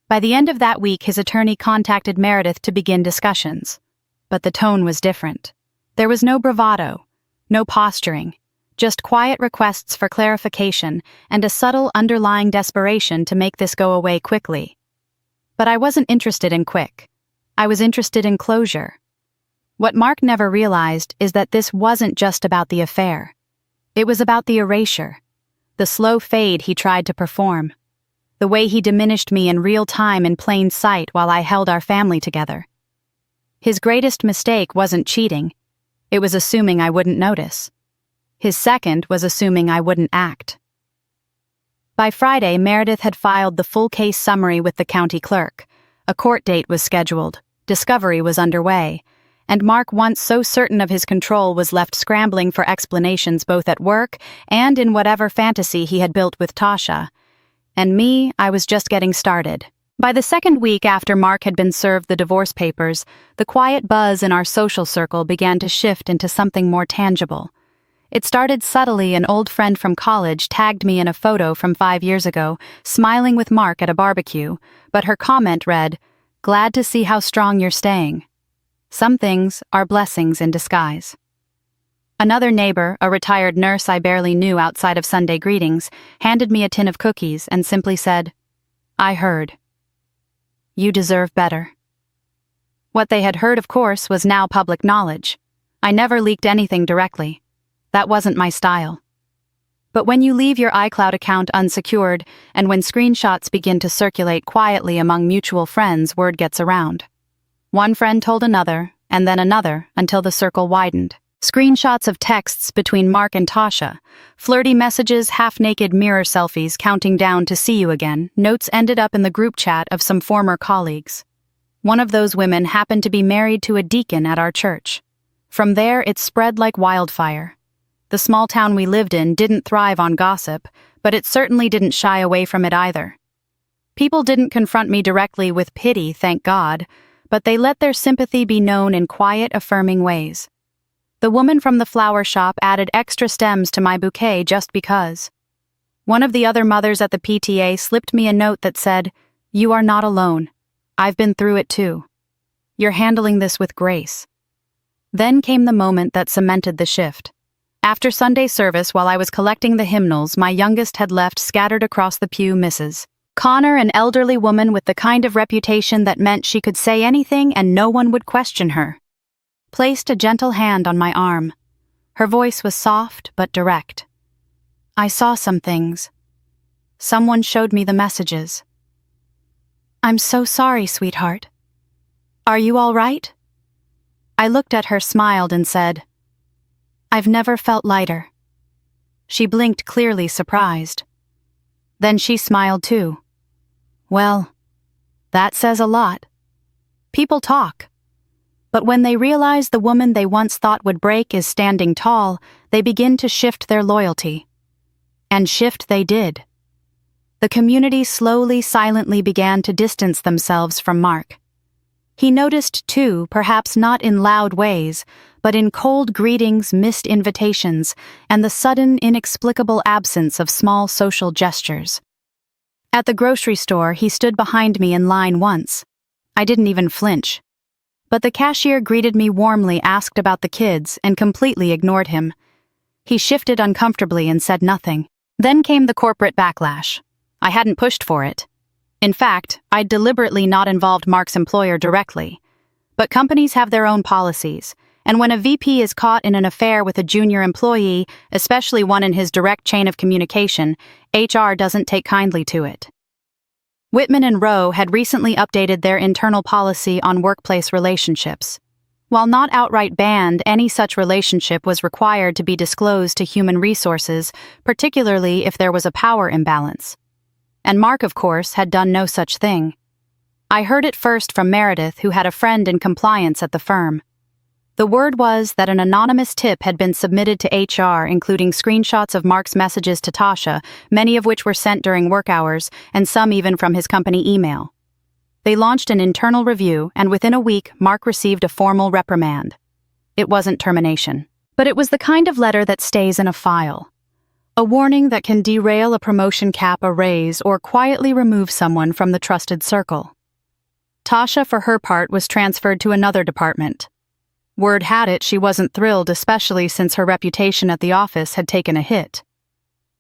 By the end of that week, his attorney contacted Meredith to begin discussions. But the tone was different. There was no bravado, no posturing, just quiet requests for clarification and a subtle underlying desperation to make this go away quickly. But I wasn't interested in quick. I was interested in closure. What Mark never realized is that this wasn't just about the affair. It was about the erasure, the slow fade he tried to perform, the way he diminished me in real time in plain sight while I held our family together. His greatest mistake wasn't cheating. It was assuming I wouldn't notice. His second was assuming I wouldn't act. By Friday, Meredith had filed the full case summary with the county clerk. A court date was scheduled. Discovery was underway. And Mark, once so certain of his control, was left scrambling for explanations both at work and in whatever fantasy he had built with Tasha. And me, I was just getting started. By the second week after Mark had been served the divorce papers, the quiet buzz in our social circle began to shift into something more tangible. It started subtly. An old friend from college tagged me in a photo from 5 years ago, smiling with Mark at a barbecue, but her comment read, "Glad to see how strong you're staying." Some things are blessings in disguise. Another neighbor, a retired nurse I barely knew outside of Sunday greetings, handed me a tin of cookies and simply said, "I heard. You deserve better." What they had heard, of course, was now public knowledge. I never leaked anything directly. That wasn't my style. But when you leave your iCloud account unsecured, and when screenshots begin to circulate quietly among mutual friends, word gets around. One friend told another, and then another, until the circle widened. Screenshots of texts between Mark and Tasha, flirty messages, half-naked mirror selfies counting down to see you again. Notes ended up in the group chat of some former colleagues. One of those women happened to be married to a deacon at our church. From there, it spread like wildfire. The small town we lived in didn't thrive on gossip, but it certainly didn't shy away from it either. People didn't confront me directly with pity, thank God, but they let their sympathy be known in quiet, affirming ways. The woman from the flower shop added extra stems to my bouquet just because. One of the other mothers at the PTA slipped me a note that said, "You are not alone. I've been through it too. You're handling this with grace." Then came the moment that cemented the shift. After Sunday service, while I was collecting the hymnals, my youngest had left scattered across the pew Mrs. Connor, an elderly woman with the kind of reputation that meant she could say anything and no one would question her, placed a gentle hand on my arm. Her voice was soft but direct. I saw some things. Someone showed me the messages. I'm so sorry, sweetheart. Are you all right? I looked at her, smiled, and said, I've never felt lighter. She blinked, clearly surprised. Then she smiled too. Well, that says a lot. People talk. But when they realize the woman they once thought would break is standing tall, they begin to shift their loyalty. And shift they did. The community slowly, silently began to distance themselves from Mark. He noticed too, perhaps not in loud ways, but in cold greetings, missed invitations, and the sudden, inexplicable absence of small social gestures. At the grocery store, he stood behind me in line once. I didn't even flinch. But the cashier greeted me warmly, asked about the kids, and completely ignored him. He shifted uncomfortably and said nothing. Then came the corporate backlash. I hadn't pushed for it. In fact, I'd deliberately not involved Mark's employer directly. But companies have their own policies, and when a VP is caught in an affair with a junior employee, especially one in his direct chain of communication, HR doesn't take kindly to it. Whitman and Rowe had recently updated their internal policy on workplace relationships. While not outright banned, any such relationship was required to be disclosed to human resources, particularly if there was a power imbalance. And Mark, of course, had done no such thing. I heard it first from Meredith, who had a friend in compliance at the firm. The word was that an anonymous tip had been submitted to HR, including screenshots of Mark's messages to Tasha, many of which were sent during work hours, and some even from his company email. They launched an internal review, and within a week, Mark received a formal reprimand. It wasn't termination, but it was the kind of letter that stays in a file. A warning that can derail a promotion cap, a raise, or quietly remove someone from the trusted circle. Tasha, for her part, was transferred to another department. Word had it she wasn't thrilled, especially since her reputation at the office had taken a hit.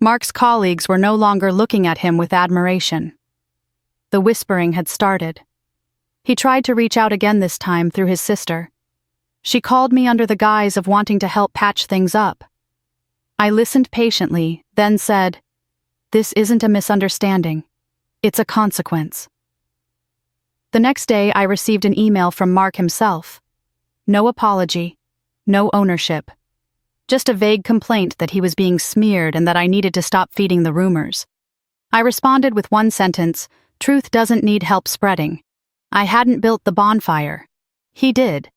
Mark's colleagues were no longer looking at him with admiration. The whispering had started. He tried to reach out again, this time through his sister. She called me under the guise of wanting to help patch things up. I listened patiently, then said, "This isn't a misunderstanding. It's a consequence." The next day, I received an email from Mark himself. No apology, no ownership. Just a vague complaint that he was being smeared and that I needed to stop feeding the rumors. I responded with one sentence, "Truth doesn't need help spreading." I hadn't built the bonfire. He did.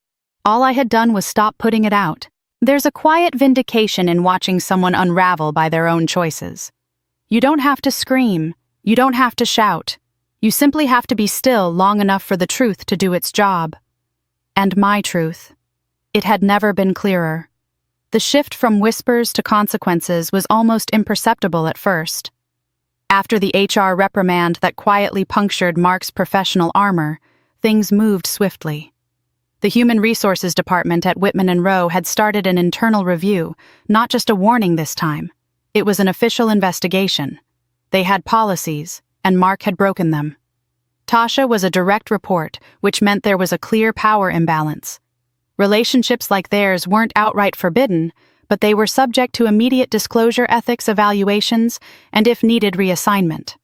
All I had done was stop putting it out. There's a quiet vindication in watching someone unravel by their own choices. You don't have to scream. You don't have to shout. You simply have to be still long enough for the truth to do its job. And my truth. It had never been clearer. The shift from whispers to consequences was almost imperceptible at first. After the HR reprimand that quietly punctured Mark's professional armor, things moved swiftly. The Human Resources Department at Whitman and Rowe had started an internal review, not just a warning this time. It was an official investigation. They had policies, and Mark had broken them. Tasha was a direct report, which meant there was a clear power imbalance. Relationships like theirs weren't outright forbidden, but they were subject to immediate disclosure ethics evaluations and, if needed, reassignment.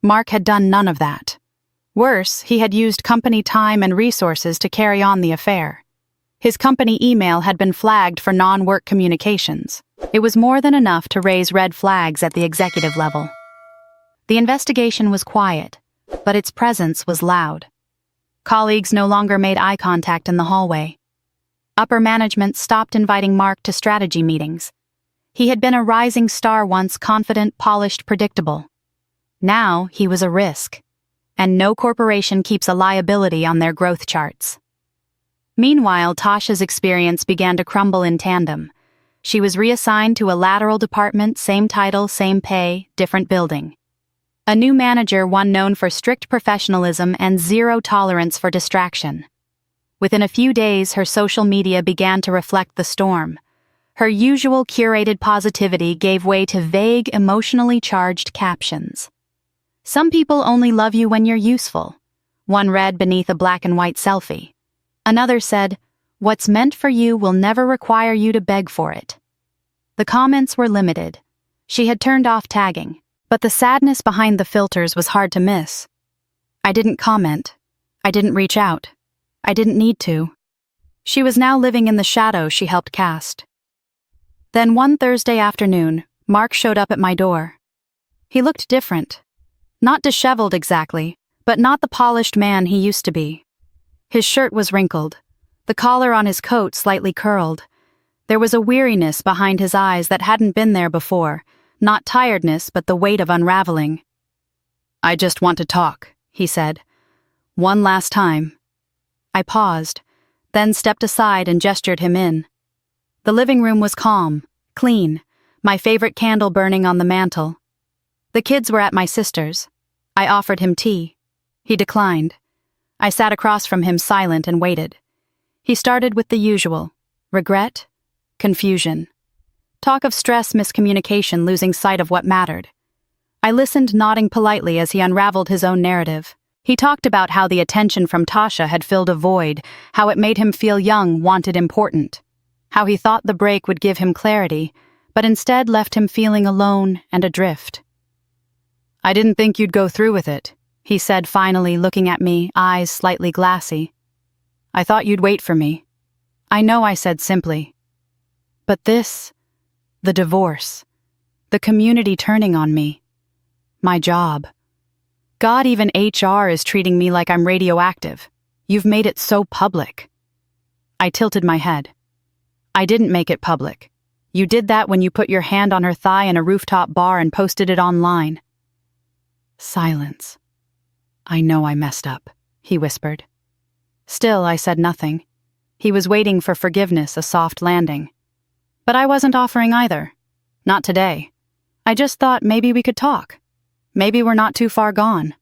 Mark had done none of that. Worse, he had used company time and resources to carry on the affair. His company email had been flagged for non-work communications. It was more than enough to raise red flags at the executive level. The investigation was quiet, but its presence was loud. Colleagues no longer made eye contact in the hallway. Upper management stopped inviting Mark to strategy meetings. He had been a rising star once, confident, polished, predictable. Now he was a risk, and no corporation keeps a liability on their growth charts. Meanwhile, Tasha's experience began to crumble in tandem. She was reassigned to a lateral department, same title, same pay, different building. A new manager, one known for strict professionalism and zero tolerance for distraction. Within a few days, her social media began to reflect the storm. Her usual curated positivity gave way to vague, emotionally charged captions. Some people only love you when you're useful. One read beneath a black and white selfie. Another said, "What's meant for you will never require you to beg for it." The comments were limited. She had turned off tagging, but the sadness behind the filters was hard to miss. I didn't comment. I didn't reach out. I didn't need to. She was now living in the shadow she helped cast. Then one Thursday afternoon, Mark showed up at my door. He looked different. Not disheveled exactly, but not the polished man he used to be. His shirt was wrinkled, the collar on his coat slightly curled. There was a weariness behind his eyes that hadn't been there before, not tiredness but the weight of unraveling. "I just want to talk," he said. "One last time." I paused, then stepped aside and gestured him in. The living room was calm, clean, my favorite candle burning on the mantel. The kids were at my sister's. I offered him tea. He declined. I sat across from him silent and waited. He started with the usual: regret, confusion. Talk of stress, miscommunication, losing sight of what mattered. I listened, nodding politely as he unraveled his own narrative. He talked about how the attention from Tasha had filled a void, how it made him feel young, wanted, important. How he thought the break would give him clarity, but instead left him feeling alone and adrift. "I didn't think you'd go through with it," he said finally, looking at me, eyes slightly glassy. "I thought you'd wait for me." "I know," I said simply. But this, the divorce, the community turning on me, my job. God, even HR is treating me like I'm radioactive. You've made it so public. I tilted my head. "I didn't make it public. You did that when you put your hand on her thigh in a rooftop bar and posted it online." Silence. "I know I messed up," he whispered. Still, I said nothing. He was waiting for forgiveness, a soft landing. But I wasn't offering either. Not today. I just thought maybe we could talk. Maybe we're not too far gone.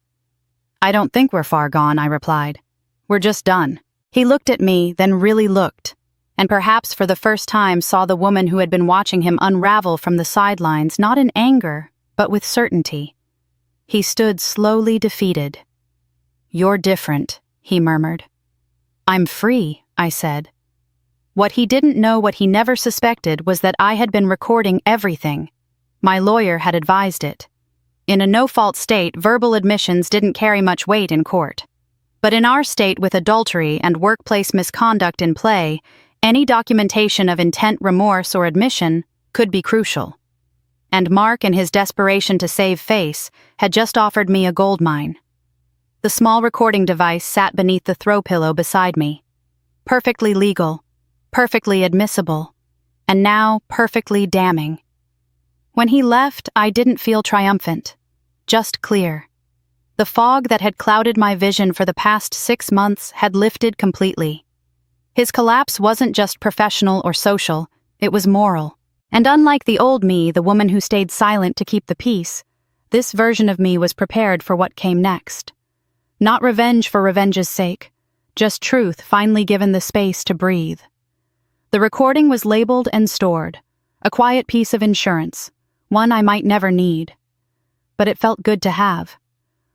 "I don't think we're far gone," I replied. "We're just done." He looked at me, then really looked, and perhaps for the first time saw the woman who had been watching him unravel from the sidelines, not in anger, but with certainty. He stood slowly defeated. "You're different," he murmured. "I'm free," I said. What he didn't know, what he never suspected, was that I had been recording everything. My lawyer had advised it. In a no-fault state, verbal admissions didn't carry much weight in court. But in our state, with adultery and workplace misconduct in play, any documentation of intent, remorse, or admission could be crucial. And Mark, in his desperation to save face, had just offered me a goldmine. The small recording device sat beneath the throw pillow beside me. Perfectly legal, perfectly admissible, and now perfectly damning. When he left, I didn't feel triumphant, just clear. The fog that had clouded my vision for the past 6 months had lifted completely. His collapse wasn't just professional or social, it was moral. And unlike the old me, the woman who stayed silent to keep the peace, this version of me was prepared for what came next. Not revenge for revenge's sake, just truth finally given the space to breathe. The recording was labeled and stored, a quiet piece of insurance, one I might never need. But it felt good to have.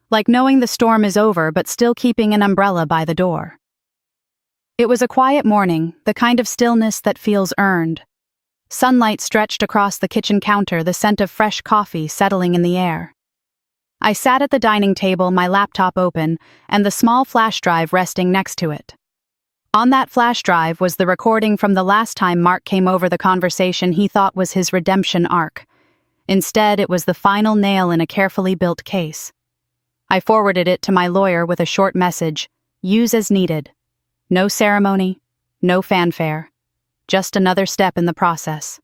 Like knowing the storm is over but still keeping an umbrella by the door. It was a quiet morning, the kind of stillness that feels earned. Sunlight stretched across the kitchen counter, the scent of fresh coffee settling in the air. I sat at the dining table, my laptop open, and the small flash drive resting next to it. On that flash drive was the recording from the last time Mark came over the conversation he thought was his redemption arc. Instead, it was the final nail in a carefully built case. I forwarded it to my lawyer with a short message: use as needed. No ceremony, no fanfare. Just another step in the process.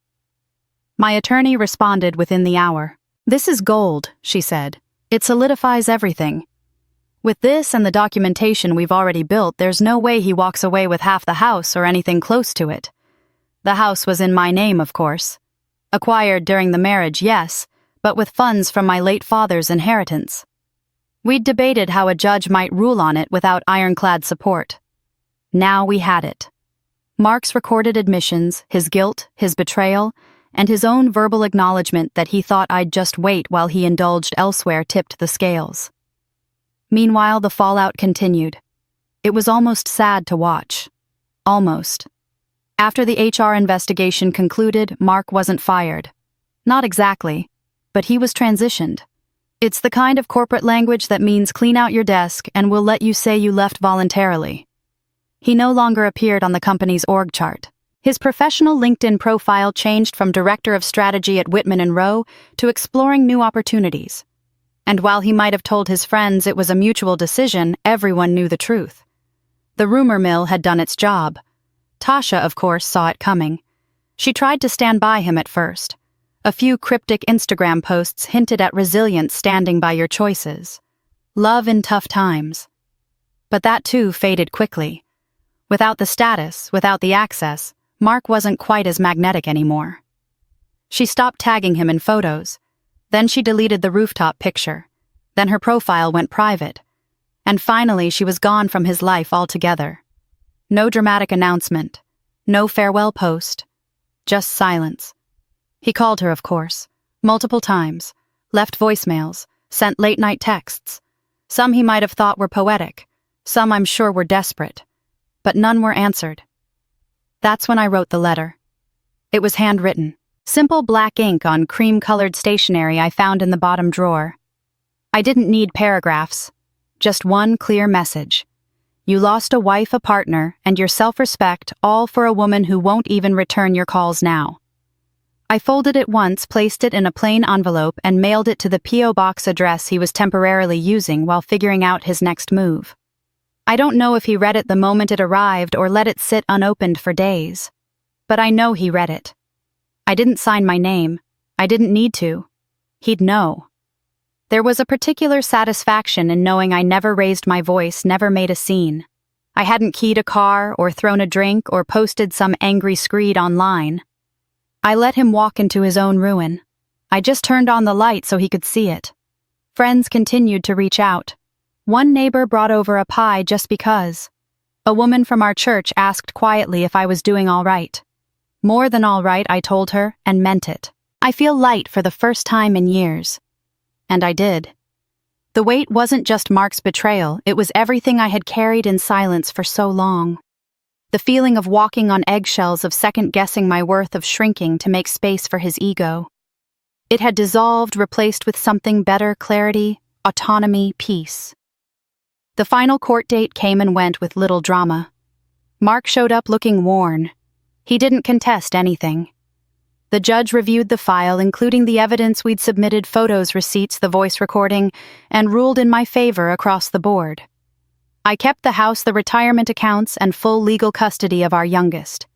My attorney responded within the hour. "This is gold," she said. "It solidifies everything. With this and the documentation we've already built, there's no way he walks away with half the house or anything close to it. The house was in my name, of course. Acquired during the marriage, yes, but with funds from my late father's inheritance. We'd debated how a judge might rule on it without ironclad support. Now we had it. Mark's recorded admissions, his guilt, his betrayal, and his own verbal acknowledgement that he thought I'd just wait while he indulged elsewhere tipped the scales. Meanwhile, the fallout continued. It was almost sad to watch. Almost. After the HR investigation concluded, Mark wasn't fired. Not exactly, but he was transitioned. It's the kind of corporate language that means clean out your desk and we'll let you say you left voluntarily. He no longer appeared on the company's org chart. His professional LinkedIn profile changed from Director of Strategy at Whitman & Rowe to exploring new opportunities. And while he might have told his friends it was a mutual decision, everyone knew the truth. The rumor mill had done its job. Tasha, of course, saw it coming. She tried to stand by him at first. A few cryptic Instagram posts hinted at resilience standing by your choices. Love in tough times. But that too faded quickly. Without the status, without the access, Mark wasn't quite as magnetic anymore. She stopped tagging him in photos. Then she deleted the rooftop picture. Then her profile went private. And finally she was gone from his life altogether. No dramatic announcement. No farewell post. Just silence. He called her, of course. Multiple times. Left voicemails. Sent late-night texts. Some he might have thought were poetic. Some I'm sure were desperate. But none were answered. That's when I wrote the letter. It was handwritten. Simple black ink on cream-colored stationery I found in the bottom drawer. I didn't need paragraphs. Just one clear message. You lost a wife, a partner, and your self-respect, all for a woman who won't even return your calls now. I folded it once, placed it in a plain envelope, and mailed it to the P.O. Box address he was temporarily using while figuring out his next move. I don't know if he read it the moment it arrived or let it sit unopened for days. But I know he read it. I didn't sign my name. I didn't need to. He'd know. There was a particular satisfaction in knowing I never raised my voice, never made a scene. I hadn't keyed a car or thrown a drink or posted some angry screed online. I let him walk into his own ruin. I just turned on the light so he could see it. Friends continued to reach out. One neighbor brought over a pie just because. A woman from our church asked quietly if I was doing all right. More than all right, I told her, and meant it. I feel light for the first time in years. And I did. The weight wasn't just Mark's betrayal, it was everything I had carried in silence for so long. The feeling of walking on eggshells, of second-guessing my worth, of shrinking to make space for his ego. It had dissolved, replaced with something better: clarity, autonomy, peace. The final court date came and went with little drama. Mark showed up looking worn. He didn't contest anything. The judge reviewed the file, including the evidence we'd submitted: photos, receipts, the voice recording, and ruled in my favor across the board. I kept the house, the retirement accounts, and full legal custody of our youngest.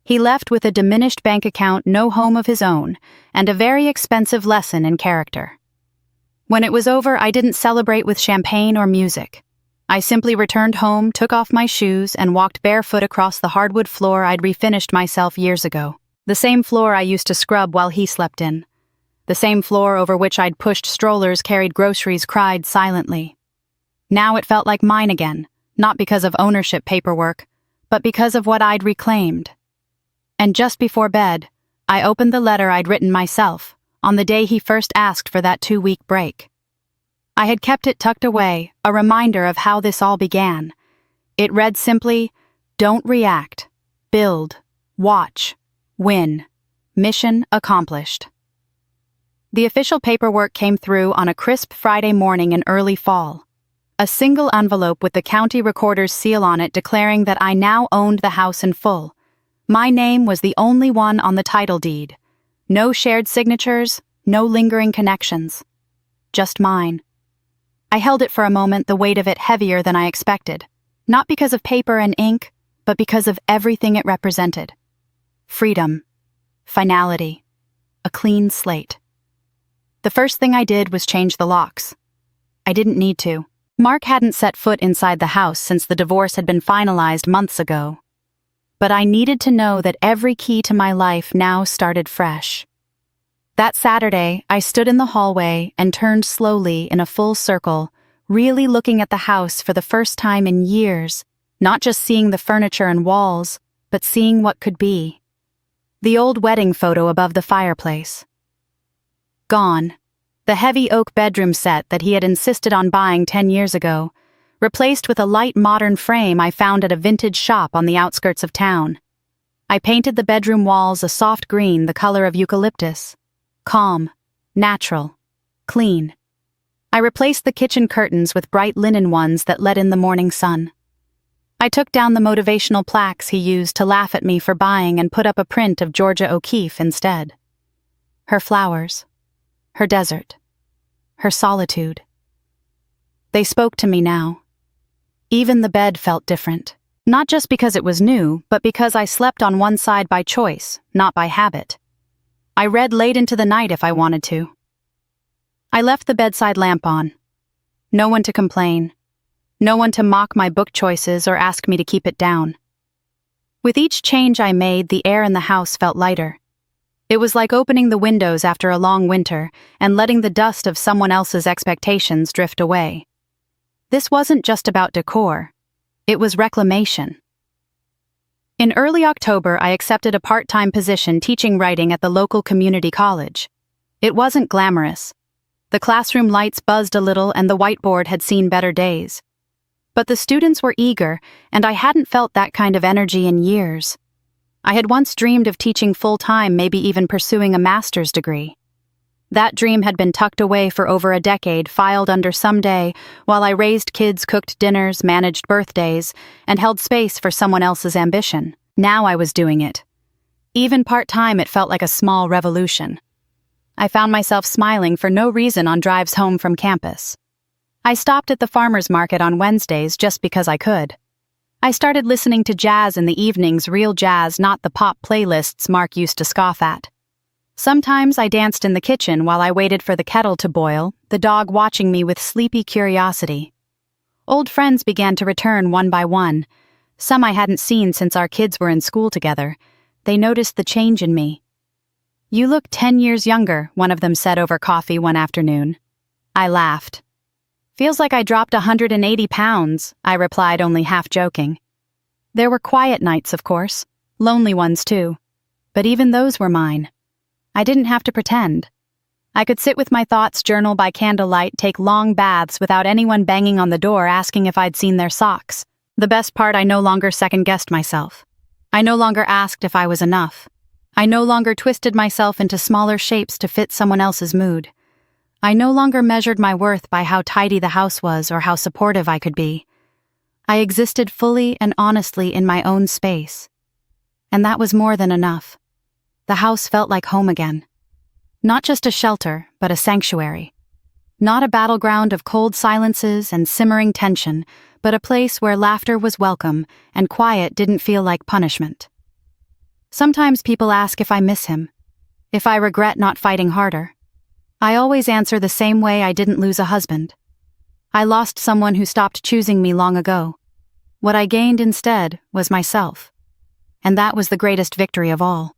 He left with a diminished bank account, no home of his own, and a very expensive lesson in character. When it was over, I didn't celebrate with champagne or music. I simply returned home, took off my shoes, and walked barefoot across the hardwood floor I'd refinished myself years ago. The same floor I used to scrub while he slept in. The same floor over which I'd pushed strollers, carried groceries, cried silently. Now it felt like mine again, not because of ownership paperwork, but because of what I'd reclaimed. And just before bed, I opened the letter I'd written myself, on the day he first asked for that 2-week break. I had kept it tucked away, a reminder of how this all began. It read simply, "Don't react. Build. Watch. Win. Mission accomplished." The official paperwork came through on a crisp Friday morning in early fall. A single envelope with the county recorder's seal on it declaring that I now owned the house in full. My name was the only one on the title deed. No shared signatures, no lingering connections. Just mine. I held it for a moment, the weight of it heavier than I expected. Not because of paper and ink, but because of everything it represented. Freedom. Finality. A clean slate. The first thing I did was change the locks. I didn't need to. Mark hadn't set foot inside the house since the divorce had been finalized months ago. But I needed to know that every key to my life now started fresh. That Saturday, I stood in the hallway and turned slowly in a full circle, really looking at the house for the first time in years, not just seeing the furniture and walls, but seeing what could be. The old wedding photo above the fireplace. Gone. The heavy oak bedroom set that he had insisted on buying 10 years ago, replaced with a light modern frame I found at a vintage shop on the outskirts of town. I painted the bedroom walls a soft green the color of eucalyptus. Calm, natural, clean. I replaced the kitchen curtains with bright linen ones that let in the morning sun. I took down the motivational plaques he used to laugh at me for buying and put up a print of Georgia O'Keeffe instead. Her flowers, her desert, her solitude. They spoke to me now. Even the bed felt different, not just because it was new, but because I slept on one side by choice, not by habit. I read late into the night if I wanted to. I left the bedside lamp on. No one to complain. No one to mock my book choices or ask me to keep it down. With each change I made, the air in the house felt lighter. It was like opening the windows after a long winter and letting the dust of someone else's expectations drift away. This wasn't just about decor. It was reclamation. In early October, I accepted a part-time position teaching writing at the local community college. It wasn't glamorous. The classroom lights buzzed a little and the whiteboard had seen better days. But the students were eager, and I hadn't felt that kind of energy in years. I had once dreamed of teaching full-time, maybe even pursuing a master's degree. That dream had been tucked away for over a decade, filed under someday, while I raised kids, cooked dinners, managed birthdays, and held space for someone else's ambition. Now I was doing it. Even part-time, it felt like a small revolution. I found myself smiling for no reason on drives home from campus. I stopped at the farmer's market on Wednesdays just because I could. I started listening to jazz in the evenings, real jazz, not the pop playlists Mark used to scoff at. Sometimes I danced in the kitchen while I waited for the kettle to boil, the dog watching me with sleepy curiosity. Old friends began to return one by one. Some I hadn't seen since our kids were in school together. They noticed the change in me. "You look 10 years younger," one of them said over coffee one afternoon. I laughed. "Feels like I dropped 180 pounds, I replied, only half joking. There were quiet nights, of course, lonely ones too, but even those were mine. I didn't have to pretend. I could sit with my thoughts, journal by candlelight, take long baths without anyone banging on the door asking if I'd seen their socks. The best part, I no longer second-guessed myself. I no longer asked if I was enough. I no longer twisted myself into smaller shapes to fit someone else's mood. I no longer measured my worth by how tidy the house was or how supportive I could be. I existed fully and honestly in my own space. And that was more than enough. The house felt like home again. Not just a shelter, but a sanctuary. Not a battleground of cold silences and simmering tension, but a place where laughter was welcome and quiet didn't feel like punishment. Sometimes people ask if I miss him, if I regret not fighting harder. I always answer the same way I didn't lose a husband. I lost someone who stopped choosing me long ago. What I gained instead was myself. And that was the greatest victory of all.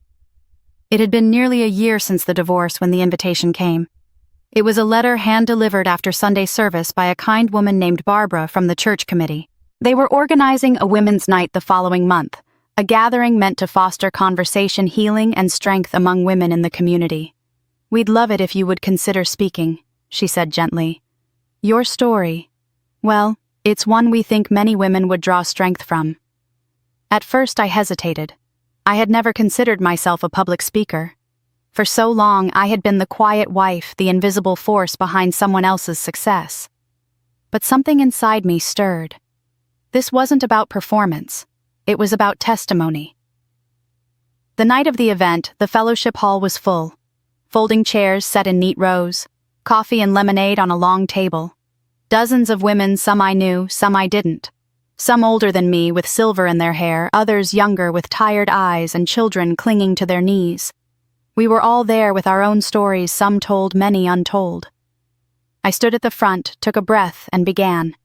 It had been nearly a year since the divorce when the invitation came. It was a letter hand-delivered after Sunday service by a kind woman named Barbara from the church committee. They were organizing a women's night the following month, a gathering meant to foster conversation, healing, and strength among women in the community. "We'd love it if you would consider speaking," she said gently. "Your story, well, it's one we think many women would draw strength from." At first I hesitated. I had never considered myself a public speaker. For so long I had been the quiet wife, the invisible force behind someone else's success. But something inside me stirred. This wasn't about performance. It was about testimony. The night of the event, the fellowship hall was full. Folding chairs set in neat rows, coffee and lemonade on a long table. Dozens of women, some I knew, some I didn't. Some older than me with silver in their hair, others younger with tired eyes and children clinging to their knees. We were all there with our own stories, some told, many untold. I stood at the front, took a breath, and began.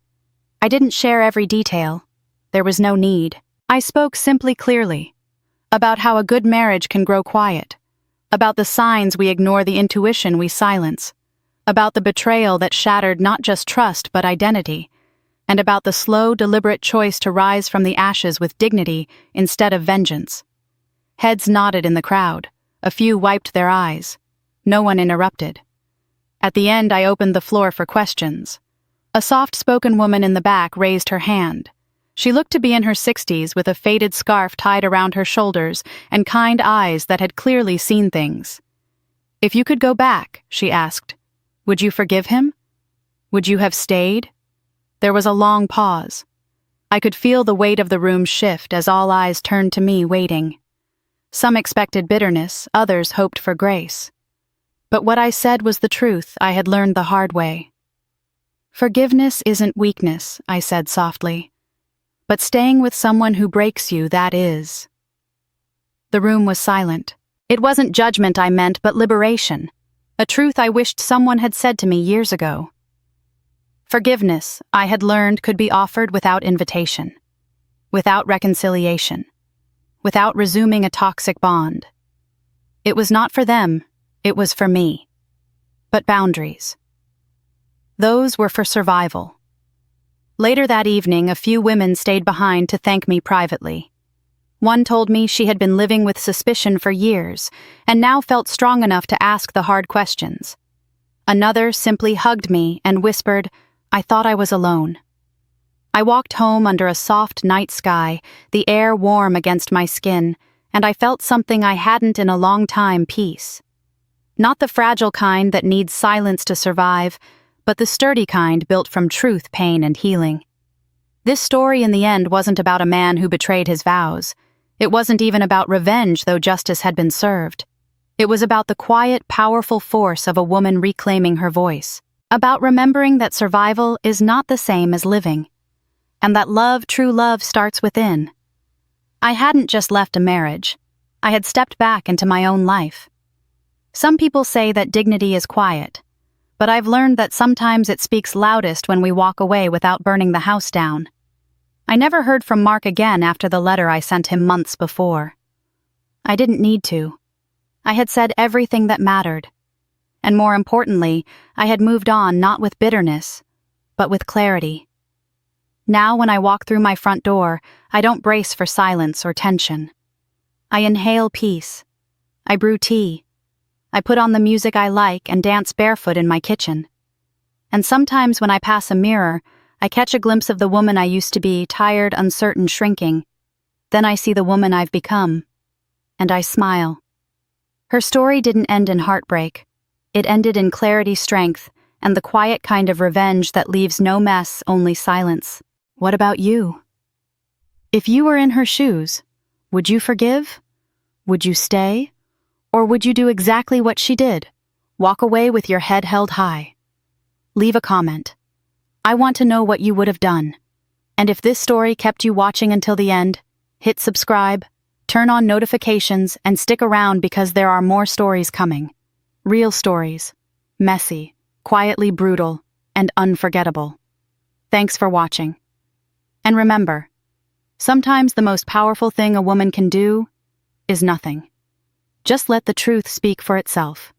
I didn't share every detail. There was no need. I spoke simply, clearly. About how a good marriage can grow quiet. About the signs we ignore, the intuition we silence. About the betrayal that shattered not just trust but identity. and about the slow, deliberate choice to rise from the ashes with dignity instead of vengeance. Heads nodded in the crowd. A few wiped their eyes. No one interrupted. At the end, I opened the floor for questions. A soft-spoken woman in the back raised her hand. She looked to be in her 60s with a faded scarf tied around her shoulders and kind eyes that had clearly seen things. "If you could go back," she asked, "would you forgive him? Would you have stayed?" There was a long pause. I could feel the weight of the room shift as all eyes turned to me, waiting. Some expected bitterness, others hoped for grace. But what I said was the truth I had learned the hard way. "Forgiveness isn't weakness," I said softly. "But staying with someone who breaks you, that is." The room was silent. It wasn't judgment I meant, but liberation. A truth I wished someone had said to me years ago. Forgiveness, I had learned, could be offered without invitation, without reconciliation, without resuming a toxic bond. It was not for them, it was for me. But boundaries. Those were for survival. Later that evening, a few women stayed behind to thank me privately. One told me she had been living with suspicion for years and now felt strong enough to ask the hard questions. Another simply hugged me and whispered, "I thought I was alone." I walked home under a soft night sky, the air warm against my skin, and I felt something I hadn't in a long time: peace. Not the fragile kind that needs silence to survive, but the sturdy kind built from truth, pain, and healing. This story in the end wasn't about a man who betrayed his vows. It wasn't even about revenge, though justice had been served. It was about the quiet, powerful force of a woman reclaiming her voice. About remembering that survival is not the same as living. And that love, true love, starts within. I hadn't just left a marriage. I had stepped back into my own life. Some people say that dignity is quiet, but I've learned that sometimes it speaks loudest when we walk away without burning the house down. I never heard from Mark again after the letter I sent him months before. I didn't need to. I had said everything that mattered. And more importantly, I had moved on not with bitterness, but with clarity. Now when I walk through my front door, I don't brace for silence or tension. I inhale peace. I brew tea. I put on the music I like and dance barefoot in my kitchen. And sometimes when I pass a mirror, I catch a glimpse of the woman I used to be, tired, uncertain, shrinking. Then I see the woman I've become. And I smile. Her story didn't end in heartbreak. It ended in clarity, strength, and the quiet kind of revenge that leaves no mess, only silence. What about you? If you were in her shoes, would you forgive? Would you stay? Or would you do exactly what she did? Walk away with your head held high. Leave a comment. I want to know what you would have done. And if this story kept you watching until the end, hit subscribe, turn on notifications, and stick around because there are more stories coming. Real stories. Messy, quietly brutal, and unforgettable. Thanks for watching. And remember, sometimes the most powerful thing a woman can do is nothing. Just let the truth speak for itself.